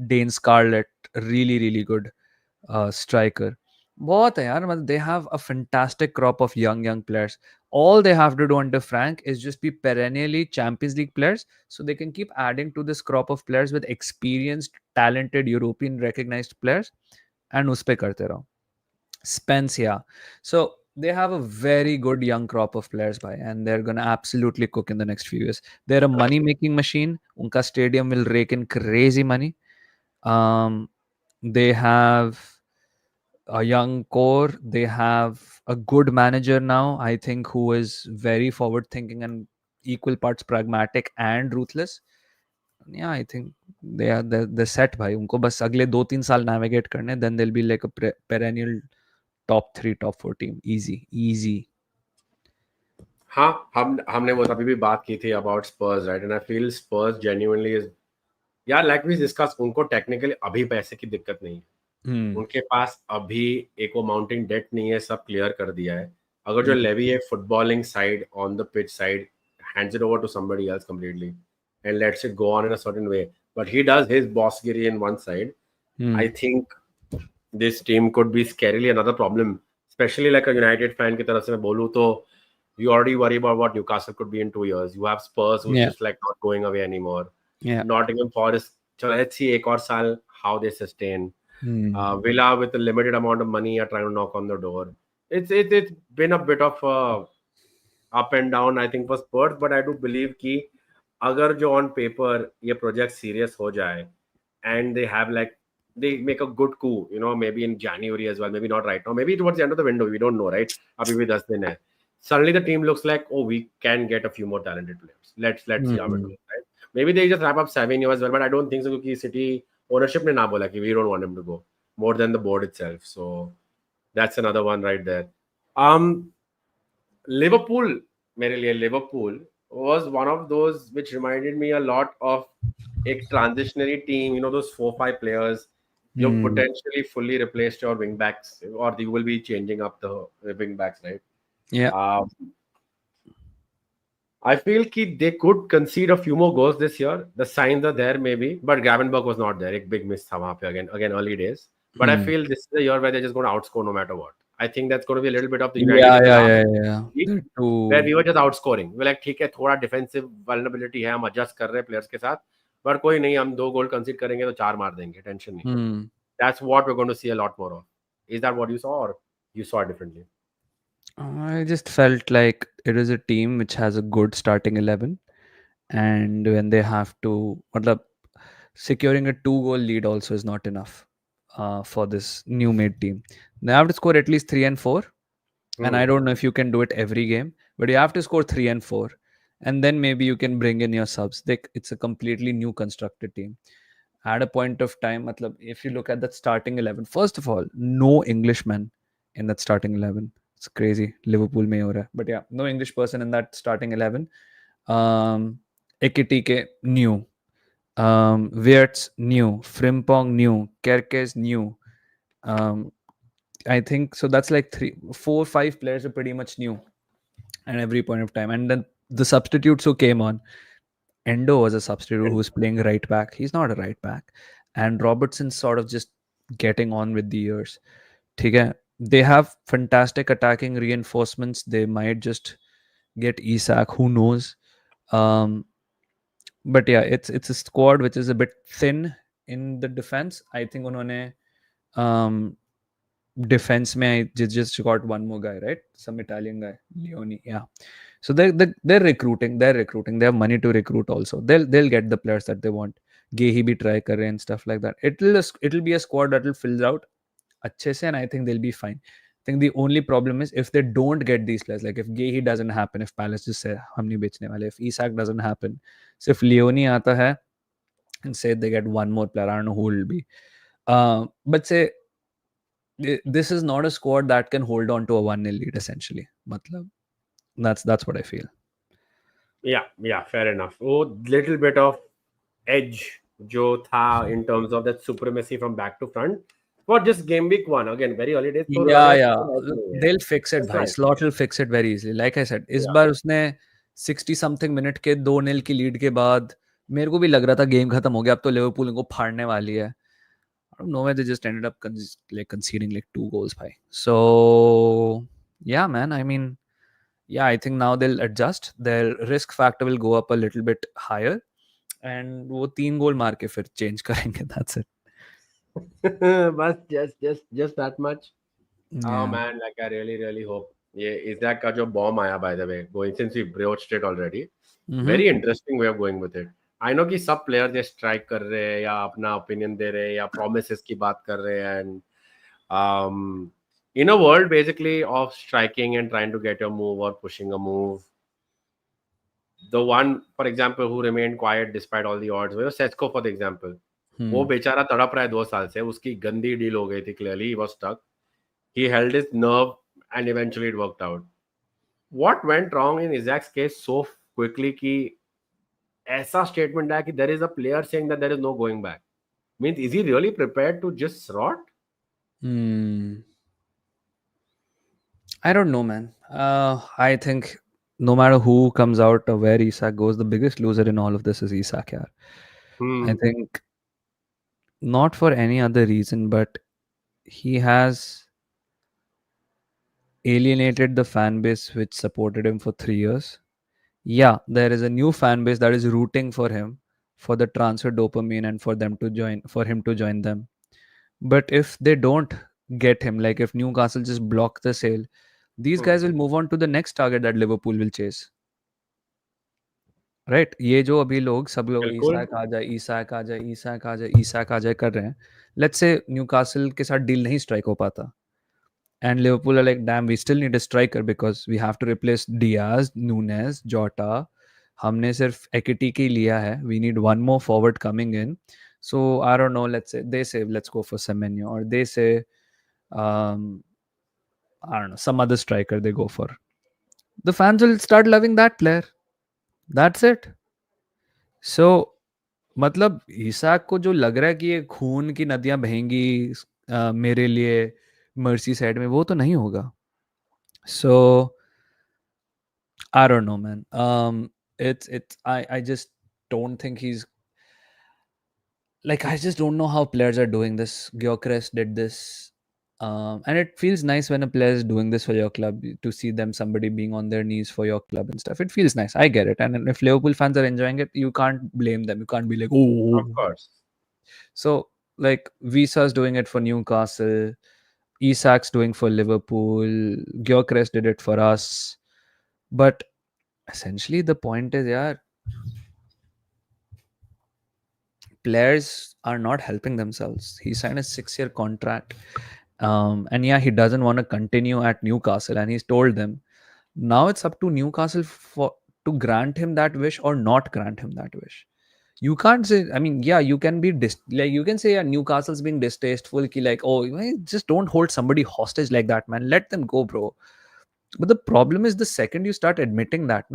Dane Scarlett, really, really good striker. बहुत है यार, मतलब they have a fantastic crop of young players. All they have to do under Frank is just be perennially Champions League players, so they can keep adding to this crop of players with experienced, talented, European recognized players, and उस पे करते रहो. Spence, yeah. So they have a very good young crop of players, bhai, and they're gonna absolutely cook in the next few years. They're a money-making machine. Unka stadium will rake in crazy money. They have a young core. They have a good manager now, I think, who is very forward-thinking and equal parts pragmatic and ruthless. Yeah, I think they're set, bhai. Unko bas agle 2-3 साल navigate करने, then they'll be like a perennial top 3, top 4 team. Easy. हाँ, हमने वो अभी भी बात की थी about Spurs, right? And I feel Spurs genuinely is, यार लाइक वी डिस्कस, उनको टेक्निकली अभी पैसे की दिक्कत नहीं है। उनके पास अभी एक वो माउंटिंग डेट नहीं है, सब क्लियर कर दिया है। अगर जो लेवी है footballing side, on the pitch side, hands it over to somebody else completely and lets it go on in a certain way, but he does his बॉसगिरी in one side, I think this team could be scarily another problem, especially like a United fan की तरफ से मैं बोलूँ तो you already worry about what Newcastle could be in 2 years. You have Spurs who's just like not going away anymore. Nottingham Forest, so let's see एक और साल how they sustain. Villa with a limited amount of money are trying to knock on the door. It's been a bit of up and down, I think, for Spurs, but I do believe कि अगर जो on paper ये project serious हो जाए and they have like they make a good coup, you know, maybe in January as well, maybe not right now, maybe towards the end of the window, we don't know, right? Abhi bhi 10 din hai. Suddenly the team looks like, oh, we can get a few more talented players. Let's see how it goes, right? Maybe they just wrap up Savinho as well, but I don't think so because City ownership ne na bola ki we don't want him to go, more than the board itself. So that's another one right there. Liverpool, मेरे लिए Liverpool was one of those which reminded me a lot of a transitionary team, you know, those 4-5 players you potentially fully replaced your wing backs, or you will be changing up the wing backs, right? Yeah. I feel that they could concede a few more goals this year. The signs are there maybe, but Gravenberg was not there. A big miss tha wahan pe again early days. But I feel this is a year where they're just going to outscore no matter what. I think that's going to be a little bit of the United Yeah. where we were just outscoring. We're like, ठीक है, थोड़ा defensive vulnerability है, हम adjust कर रहे हैं players के साथ, पर कोई नहीं, हम 2 goal concede करेंगे तो 4 मार देंगे, tension नहीं. That's what we're going to see a lot more of. Is that what you saw, or you saw it differently? I just felt like it is a team which has a good starting 11, and when they have to, matlab, securing a 2-goal lead also is not enough for this new made team. They have to score at least 3 and 4, and I don't know if you can do it every game, but you have to score 3 and 4, and then maybe you can bring in your subs. It's a completely new constructed team. At a point of time, matlab, if you look at that starting 11, first of all, no Englishman in that starting 11. It's crazy. Liverpool mein ho raha hai. But yeah, no English person in that starting 11. Ekitike new. Wirtz new. Frimpong new. Kerkez new. I think so. That's like 3, 4, 5 players are pretty much new at every point of time. And then the substitutes who came on, Endo was a substitute who was playing right back. He's not a right back. And Robertson's sort of just getting on with the years. Okay? They have fantastic attacking reinforcements. They might just get Isak. Who knows? But yeah, it's a squad which is a bit thin in the defense. I think unhone defense mein just got one more guy, right? Some Italian guy, Leone. Yeah. So they're recruiting. They have money to recruit also. They'll get the players that they want. Gehi bhi try kar rahe and stuff like that. It'll be a squad that will fill out अच्छे se, and I think they'll be fine. I think the only problem is if they don't get these players, like if Gehi doesn't happen, if Palace just say hum nahi bechne wale, if Isak doesn't happen, so if Leone aata hai and say they get one more player, I don't know who will be. But say this is not a squad that can hold on to a 1-0 lead essentially. Matlab, that's what I feel. Yeah, fair enough. Oh, little bit of edge jo tha in terms of that supremacy from back to front for just game week 1, again very early days. Yeah. They'll fix it, bhai. Slot will fix it very easily. Like I said, इस बार उसने 60 something minute के 2-0 की lead के बाद मेरे को भी लग रहा था गेम खत्म हो गया, अब तो लिवरपूल इनको फाड़ने वाली है. of nowhere they just ended up conceding like 2 goals by. So yeah, man. I mean, yeah, I think now they'll adjust. Their risk factor will go up a little bit higher, and वो 3 goal मार के फिर change करेंगे. That's it. But just that much. Oh Yeah. man, like I really hope. Yeah, Isak का जो bomb आया by the way, going since we broached it already. Mm-hmm. Very interesting way of going with it. I know कि सब players ये strike कर रहे हैं या अपना opinion दे रहे हैं या promises की बात कर रहे हैं and in a world basically of striking and trying to get a move or pushing a move, the one for example who remained quiet despite all the odds was Sesko for the example. वो बेचारा तड़प रहा है 2 साल से, उसकी गंदी deal हो गई थी, clearly he was stuck. He held his nerve and eventually it worked out. What went wrong in Isak's case so quickly कि ऐसा statement आया कि there is a player saying that there is no going back. Means is he really prepared to just rot? I don't know, man. I think no matter who comes out or where Isak goes, the biggest loser in all of this is Isak. Yeah. I think not for any other reason, but he has alienated the fan base which supported him for 3 years. Yeah, there is a new fan base that is rooting for him for the transfer dopamine and for him to join them. But if they don't get him, like if Newcastle just block the sale, these guys will move on to the next target that Liverpool will chase. Right ये जो अभी लोग सब लोग बिल्कुल. ईसाक आ जाए ईसाक आ जाए ईसाक आ जाए ईसाक आ जाए कर रहे हैं लेट्स से न्यूकासल के साथ डील नहीं स्ट्राइक हो पाता and Liverpool are like damn we still need a striker because we have to replace Diaz Nunez Jota हमने सिर्फ एक्टिटी की लिया है we need one more forward coming in so I don't know let's go for Semenyo और they से I don't know some other striker they go for the fans will start loving that player that's it so मतलब Isaac को जो लग रहा है कि ये खून की नदियां बहेंगी मेरे लिए मर्सी साइड में वो तो नहीं होगा so I don't know man it's I just don't think he's like I just don't know how players are doing this. Gyökeres did this and it feels nice when a player is doing this for your club to see them somebody being on their knees for your club and stuff. It feels nice. I get it. And if Liverpool fans are enjoying it, you can't blame them. You can't be like, oh. Of course. So like Visa's doing it for Newcastle, Isak's doing for Liverpool, Gyökeres did it for us. But essentially the point is, yeah, players are not helping themselves. He signed a 6-year contract. And yeah, he doesn't want to continue at Newcastle, and he's told them. Now it's up to Newcastle to grant him that wish or not grant him that wish. You can't say, I mean, yeah, you can be like you can say, yeah, Newcastle's being distasteful, like, oh, just don't hold somebody hostage like that, man. Let them go, bro. But the problem is the second you start admitting that,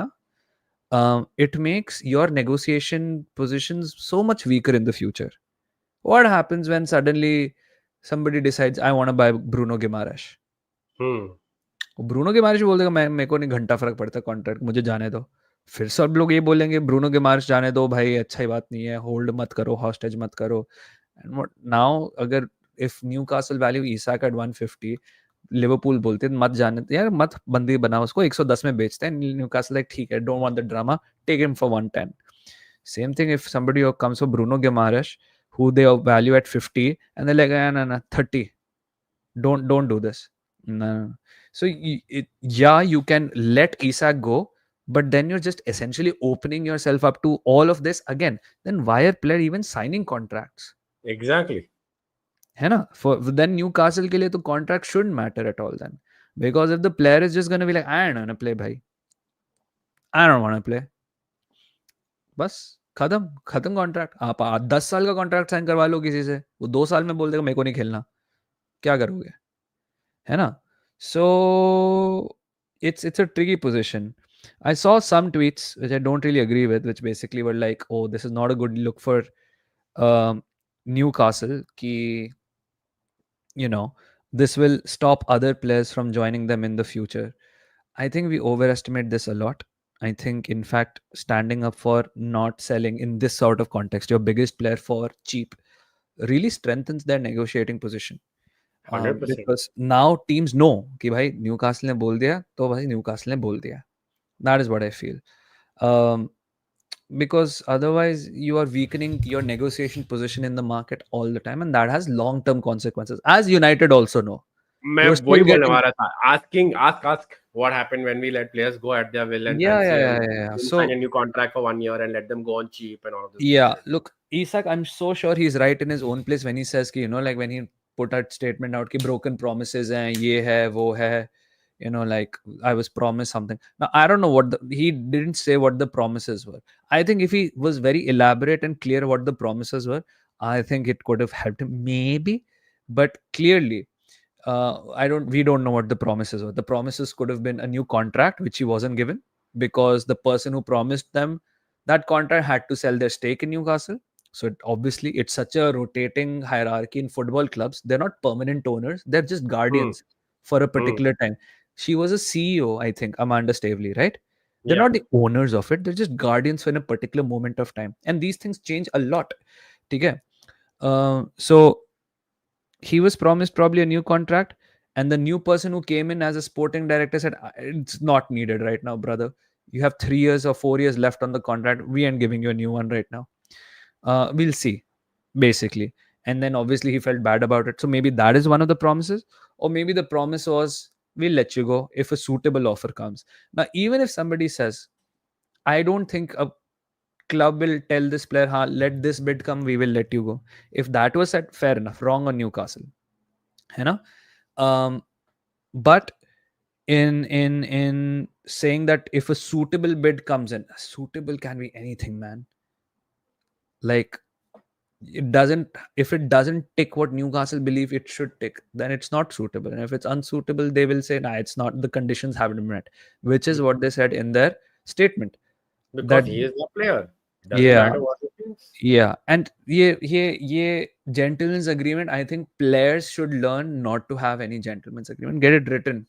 it makes your negotiation positions so much weaker in the future. What happens when suddenly somebody decides I want to buy Bruno Guimaraes? Bruno Guimaraes बोल देगा मैं मेरे को नहीं घंटा फर्क पड़ता contract मुझे जाने दो फिर सब लोग ये बोलेंगे ब्रूनो गिमारेश जाने दो भाई अच्छा ही बात नहीं है होल्ड मत करो हॉस्टेज मत करो एंड नाउ अगर if Newcastle value Isak at 150 Liverpool बोलते मत जाने यार मत बंदी बनाओ उसको 110 में बेचते हैं न्यूकासल लाइक ठीक है don't want the drama take him for 110 same thing if somebody comes for Bruno Guimaraes who they value at 50 and they're like no 30 don't do this no. So yeah, you can let Isak go, but then you're just essentially opening yourself up to all of this again. Then why are player even signing contracts? Exactly. है ना? For then Newcastle के लिए तो contract shouldn't matter at all then, because if the player is just gonna be like I don't wanna play भाई, I don't wanna play, बस खत्म contract आप 10 साल का कॉन्ट्रैक्ट साइन करवा लो किसी से वो 2 साल में बोल देगा मेरे को नहीं खेलना क्या करोगे है ना So it's a tricky position. I saw some tweets which I don't really agree with, which basically were like, "Oh, this is not a good look for Newcastle. Ki, this will stop other players from joining them in the future." I think we overestimate this a lot. I think, in fact, standing up for not selling in this sort of context, your biggest player for cheap really strengthens their negotiating position. 100%. Because now teams know कि भाई Newcastle ने बोल दिया तो भाई Newcastle ने बोल दिया. That is what I feel. Um, because otherwise you are weakening your negotiation position in the market all the time, and that has long-term consequences. As United also know, मैं you're वही still बोलने getting वाला था. Ask what happened when we let players go at their will and say yeah. we'll sign So a new contract for 1 year and let them go on cheap and all of this yeah, bullshit. look, Isak, I'm so sure he's right in his own place when he says ki, like when he put that statement out ki broken promises hai, ye hai, wo hai, like I was promised something. Now I don't know he didn't say what the promises were. I think if he was very elaborate and clear what the promises were, I think it could have helped him maybe, but clearly we don't know what the promises were. The promises could have been a new contract which he wasn't given, because the person who promised them that contract had to sell their stake in Newcastle. So obviously it's such a rotating hierarchy in football clubs. They're not permanent owners, they're just Hmm. guardians for a Hmm. particular time. She was a CEO, I think, Amanda Stavely, right? They're Yeah. not the owners of it, they're just guardians for a particular moment of time, and these things change a lot. Okay. So he was promised probably a new contract, and the new person who came in as a sporting director said, It's not needed right now, brother. You have 3 years or 4 years left on the contract. We ain't giving you a new one right now. We'll see, basically. And then obviously he felt bad about it. So maybe that is one of the promises. Or maybe the promise was, we'll let you go if a suitable offer comes. Now, even if somebody says, I don't think a club will tell this player, let this bid come, we will let you go. If that was said, fair enough. Wrong on Newcastle. You know? But in saying that if a suitable bid comes in, suitable can be anything, man. Like, if it doesn't tick what Newcastle believe it should tick, then it's not suitable. And if it's unsuitable, they will say, nah, it's not, the conditions haven't been met, which is Be- what they said in their statement. Because That he is the player. Doesn't yeah, matter what he thinks. yeah. And ye gentleman's agreement, I think players should learn not to have any gentleman's agreement. Get it written.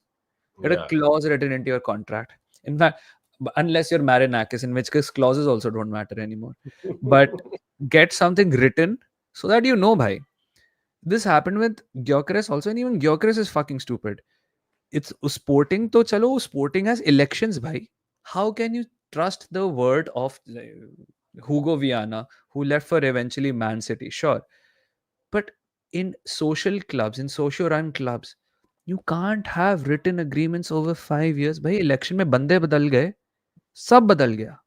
Get a Yeah. clause written into your contract. In fact, unless you're Marinakis, in which case clauses also don't matter anymore. But get something written so that you know, bhai. This happened with Gyökeres also, and even Gyökeres is fucking stupid. It's sporting, to chalo, sporting has elections, bhai. How can you trust the word of Hugo Viana, who left for eventually Man City? Sure. But in social clubs, in socio-run clubs, you can't have written agreements over 5 years. भाई election में बंदे बदल गए, सब बदल गया,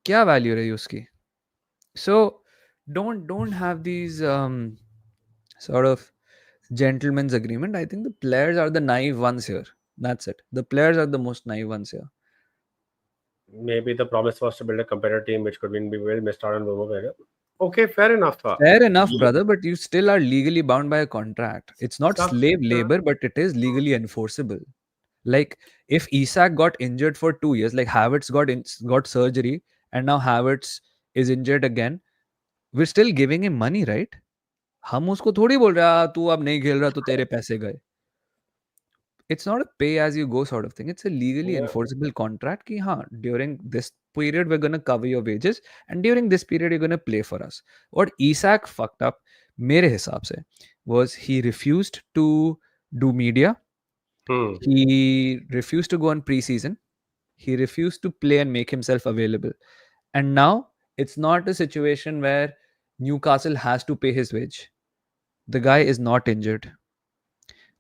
क्या value रही उसकी? So don't have these sort of gentleman's agreement. I think the players are the naive ones here. That's it. The players are the most naive ones here. Maybe the promise was to build a competitive team which could win, be well, missed out on Bobo. Okay, fair enough. Fair enough, brother, but you still are legally bound by a contract. It's not Sucks. slave labor, but it is legally enforceable. Like if Isak got injured for 2 years, like Havertz got surgery, and now Havertz is injured again, we're still giving him money, right? हम उसको थोड़ी बोल रहे हैं तू अब नहीं खेल रहा तो तेरे पैसे गए. It's not a pay as you go sort of thing. It's a legally Yeah. enforceable contract कि हाँ, during this period we're gonna cover your wages, and during this period you're gonna play for us. What Isak fucked up, मेरे हिसाब से, was he refused to do media. Hmm. He refused to go on preseason. He refused to play and make himself available. And now it's not a situation where Newcastle has to pay his wage. The guy is not injured.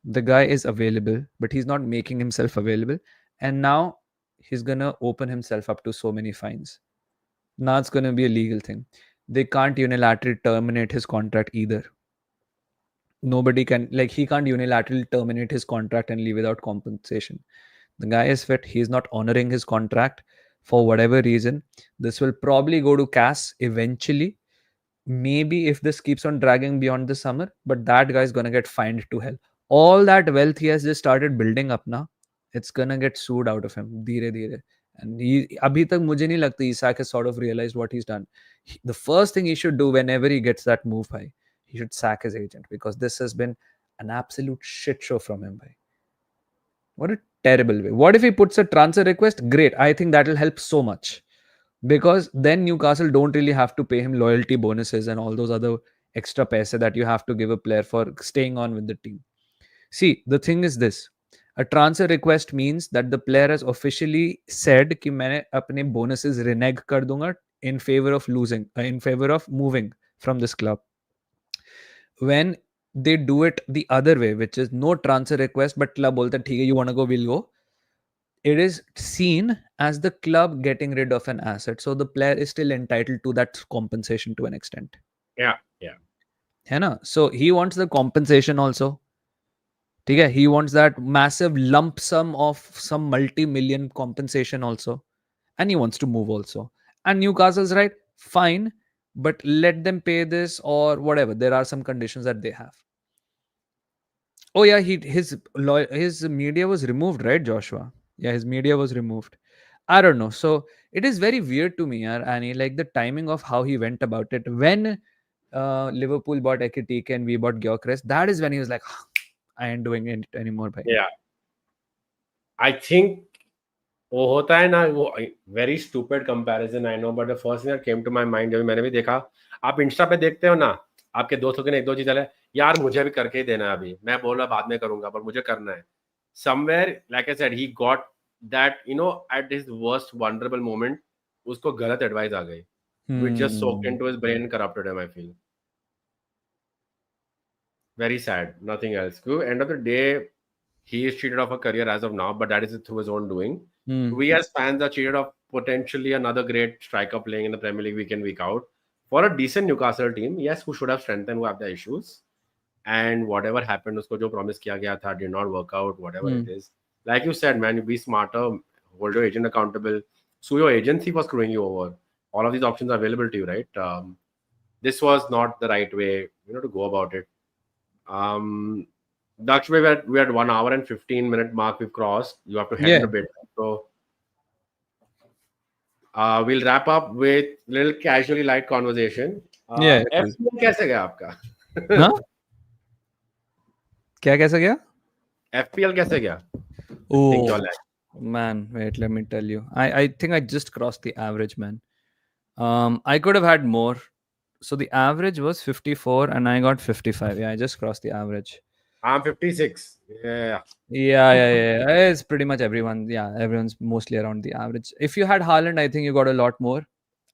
The guy is available, but he's not making himself available. And now he's going to open himself up to so many fines. Now it's going to be a legal thing. They can't unilaterally terminate his contract either. Nobody can, like, he can't unilaterally terminate his contract and leave without compensation. The guy is fit. He's not honoring his contract for whatever reason. This will probably go to CAS eventually. Maybe if this keeps on dragging beyond the summer, but that guy is going to get fined to hell. All that wealth he has just started building up now, it's going to get sued out of him. Dheere dheere. And abhi tak mujhe nahi lagta Isak has sort of realized what he's done. The first thing he should do whenever he gets that move, bhai, he should sack his agent, because this has been an absolute shit show from him, bhai. What a terrible way. What if he puts a transfer request? Great. I think that will help so much. because then Newcastle don't really have to pay him loyalty bonuses and all those other extra paise that you have to give a player for staying on with the team. See, the thing is this. A transfer request means that the player has officially said कि मैंने अपने bonuses renege कर दूंगा in favor of in favor of moving from this club. When they do it the other way, which is no transfer request, but club बोलता है ठीक है, you wanna go, we'll go. It is seen as the club getting rid of an asset, so the player is still entitled to that compensation to an extent. Yeah, yeah. है ना? So he wants the compensation also. He wants that massive lump sum of some multi-million compensation also, and he wants to move also. And Newcastle's right, fine, but let them pay this or whatever. There are some conditions that they have. Oh yeah, his media was removed, right, Joshua? Yeah, his media was removed. I don't know. So it is very weird to me, Annie, like the timing of how he went about it. When Liverpool bought Ekitike and we bought Gyökeres, that is when he was like, I ain't doing it anymore, bhai. Yeah. I think वो होता है ना, वो very stupid comparison I know, but the first thing that came to my mind जब मैंने भी देखा, आप इंस्टा पे देखते हो ना, आपके दोस्तों के ने एक दो चीज है, यार मुझे भी करके ही देना है, अभी मैं बोल रहा बाद में करूंगा पर मुझे करना है. Somewhere like I said he got that, you know, at his worst vulnerable moment उसको गलत एडवाइस आ गई, which just soaked into his brain and corrupted him, I feel. Very sad, nothing else. End of the day, he is cheated of a career as of now, but that is through his own doing. We as fans are cheated of potentially another great striker playing in the Premier League week in, week out. For a decent Newcastle team, yes, who should have strengthened, who have the issues. And whatever happened, usko jo promise kiya gaya tha, did not work out, whatever it is. Like you said, man, you be smarter, hold your agent accountable. Sue your agency for screwing you over. All of these options are available to you, right? This was not the right way, to go about it. Daksh, we had 1 hour and 15-minute mark we've crossed. You have to head in a bit. So we'll wrap up with little casually light conversation. FPL कैसे गया आपका? हाँ? क्या कैसे गया? FPL कैसे गया? Oh, man, wait, let me tell you. I think I just crossed the average, man. I could have had more. So the average was 54 and I got 55. Yeah, I just crossed the average. I'm 56. Yeah. It's pretty much everyone. Yeah, everyone's mostly around the average. If you had Haaland, I think you got a lot more.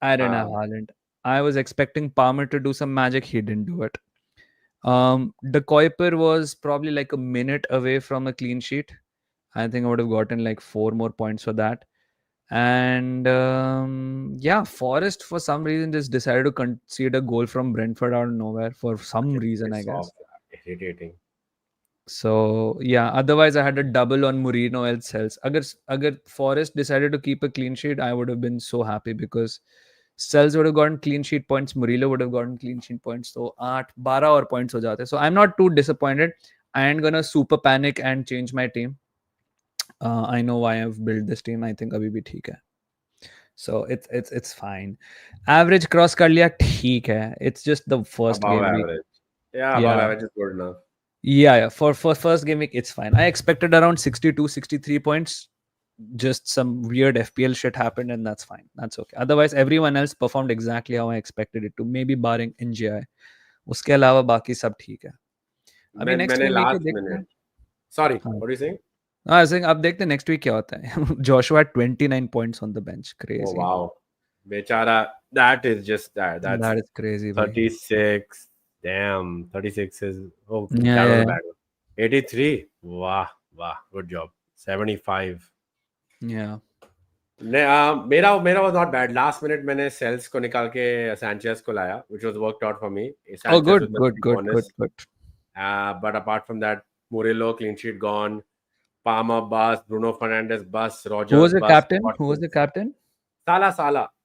I didn't have Haaland. I was expecting Palmer to do some magic. He didn't do it. De Kuiper was probably like a minute away from a clean sheet. I think I would have gotten like 4 more points for that. And Forest for some reason just decided to concede a goal from Brentford out of nowhere for some reason, I guess. Irritating. So yeah, otherwise I had a double on Mourinho and Cells. Agar Forest decided to keep a clean sheet, I would have been so happy because Cells would have gotten clean sheet points, Murillo would have gotten clean sheet points. So 8-12 और points हो जाते. So I'm not too disappointed. I ain't gonna super panic and change my team. I know why I've built this team. I think अभी भी ठीक है. So it's fine. Average cross कर लिया, ठीक है. It's just the first above game average. Week. Yeah, above average is good enough. Yeah. For first game week, it's fine. I expected around 62, 63 points. Just some weird FPL shit happened and that's fine. That's okay. Otherwise, everyone else performed exactly how I expected it to. Maybe barring NGI. उसके अलावा बाकी सब ठीक है. अभी next week last minute. Sorry, what are you saying? I was saying, अब देखते next week क्या होता है. Joshua had 29 points on the bench. Crazy. Oh wow. Bechara, that is just that. That is crazy. 36. Damn, 36 is that was a bad one. 83. Wow, good job. 75. Yeah. मेरा was not bad. Last minute मैंने Cells को निकाल के Sanchez को लाया, which was worked out for me. Sanchez good. But apart from that, Murillo clean sheet gone. Palmer bust, Bruno Fernandes bust, Rogers. Who was the captain?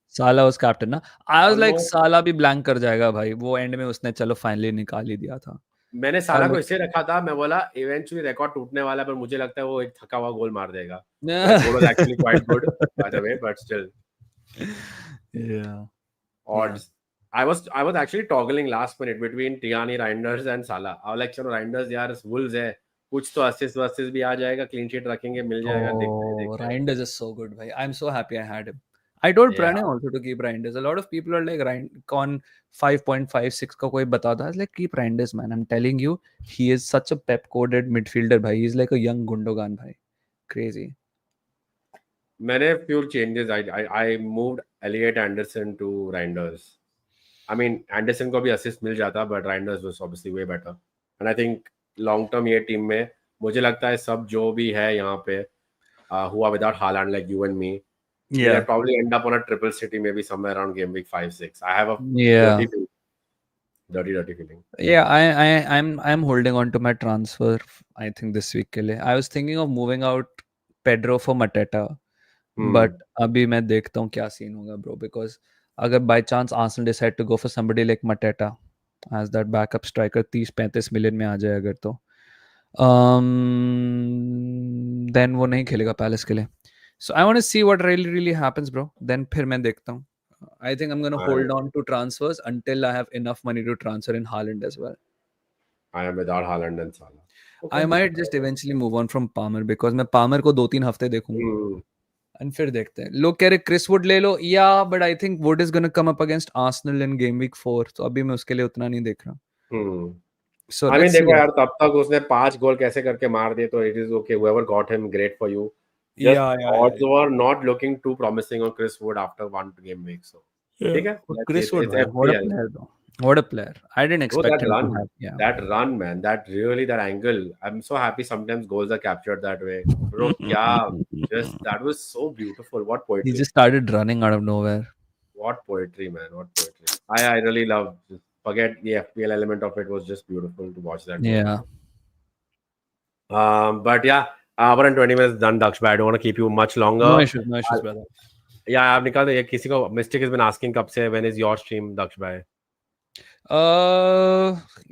Salah was captain ना. I was like Salah भी blank कर जाएगा भाई. वो end में उसने चलो finally निकाल ही दिया था. मैंने साला को इससे रखा था, मैं बोला eventually रिकॉर्ड टूटने वाला है, पर मुझे लगता है वो एक थका हुआ गोल मार देगा. That goal was actually quite good by the way, but still. Yeah. Odds. I was actually toggling last minute between Tierney, Reinders and Salah. I was like, चलो Reinders यार Wolves है, कुछ तो assist भी आ जाएगा, clean sheet रखेंगे, मिल जाएगा. Oh, Reinders is so good भाई. I'm so happy I had him. I told Yeah. Pranay also to keep Reinders. A lot of people are like con 5.56 का कोई बताता है. I was like, keep Reinders, man. I'm telling you, he is such a pep-coded midfielder, bhai. He's like a young Gundogan, bhai. Crazy. मैंने few changes. I moved Elliot Anderson to Reinders. I mean, Anderson को भी assist मिल जाता, but Reinders was obviously way better. And I think long term ये team में मुझे लगता है सब जो भी है यहाँ पे who are without Haaland like you and me, we'll Yeah. probably end up on a triple city maybe somewhere around game week 5-6. I have a Yeah. dirty feeling. Yeah, I'm holding on to my transfer. I think this week के लिए. I was thinking of moving out Pedro for Mateta, but अभी मैं देखता हूँ क्या scene होगा, bro. Because अगर by chance Arsenal decide to go for somebody like Mateta as that backup striker, 30-35 million में आ जाए अगर तो, then वो नहीं खेलेगा पैलेस के लिए. So I want to see what really happens, bro. Then फिर मैं देखता हूँ. I think I'm gonna hold on to transfers until I have enough money to transfer in Haaland as well. I am without Haaland and Salah. I might just eventually move on from Palmer because मैं Palmer को 2-3 हफ्ते देखूंगा. And फिर देखते हैं. लोग कह रहे Chris Wood ले लो. Yeah, but I think Wood is gonna come up against Arsenal in game week 4. तो अभी मैं उसके लिए उतना नहीं देख रहा. So I mean, let's see. देखो यार, तब तक उसने 5 गोल कैसे करके मार दिए, तो it is okay. Whoever got him, great for you. Just odds were not looking too promising on Chris Wood after one game week. So, ठीक है? Chris Wood, It's man, what a FPL. player, though. What a player. I didn't Bro, expect that him run, to have. Yeah. that run, man, that angle. I'm so happy sometimes goals are captured that way. Bro, that was so beautiful. What He poetry. just started running out of nowhere. What poetry, man. What poetry. I really love. Forget the FPL element of it. Was just beautiful to watch that. Yeah. But yeah, hour and 20 minutes done, Daksh. But I don't want to keep you much longer. No issues, brother. Yeah, आप निकाल दो. किसी को Mystic has been asking कब से, when is your stream, Daksh bhai?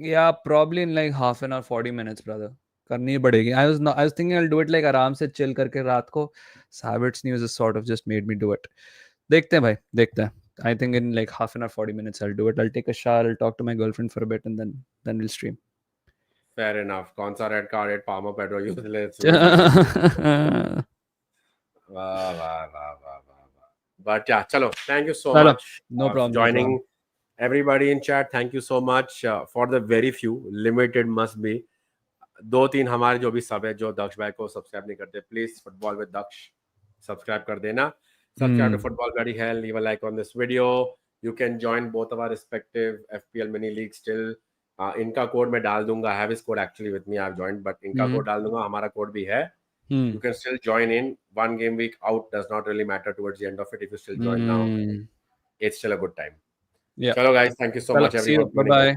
Yeah, probably in like half an hour, 40 minutes, brother. करनी पड़ेगी. I was thinking I'll do it like आराम से chill करके रात को. Savage News has sort of just made me do it. देखते हैं भाई, देखते हैं. I think in like half an hour, 40 minutes I'll do it. I'll take a shower, I'll talk to my girlfriend for a bit, and then we'll stream. Fair enough. कौन सा red card, red Palmer, Pedro, useless. वाह. But yeah, chalo. Thank you so much No problem, for joining. Everybody in chat, thank you so much for the very few, limited must be. 2-3 हमारे जो भी सब है, जो दक्ष भाई को subscribe नहीं करते, please football with Daksh subscribe कर देना. Subscribe to Football Bloody Hell. Leave a like on this video. You can join both of our respective FPL mini leagues still. इनका कोड मैं डाल दूंगा. I have his code actually with me. I've joined, but इनका code डाल दूंगा. हमारा code भी है. You can still join in. One game week out does not really matter towards the end of it. If you still join now, it's still a good time. Yeah. Chalo guys, thank you so much everyone. Bye bye.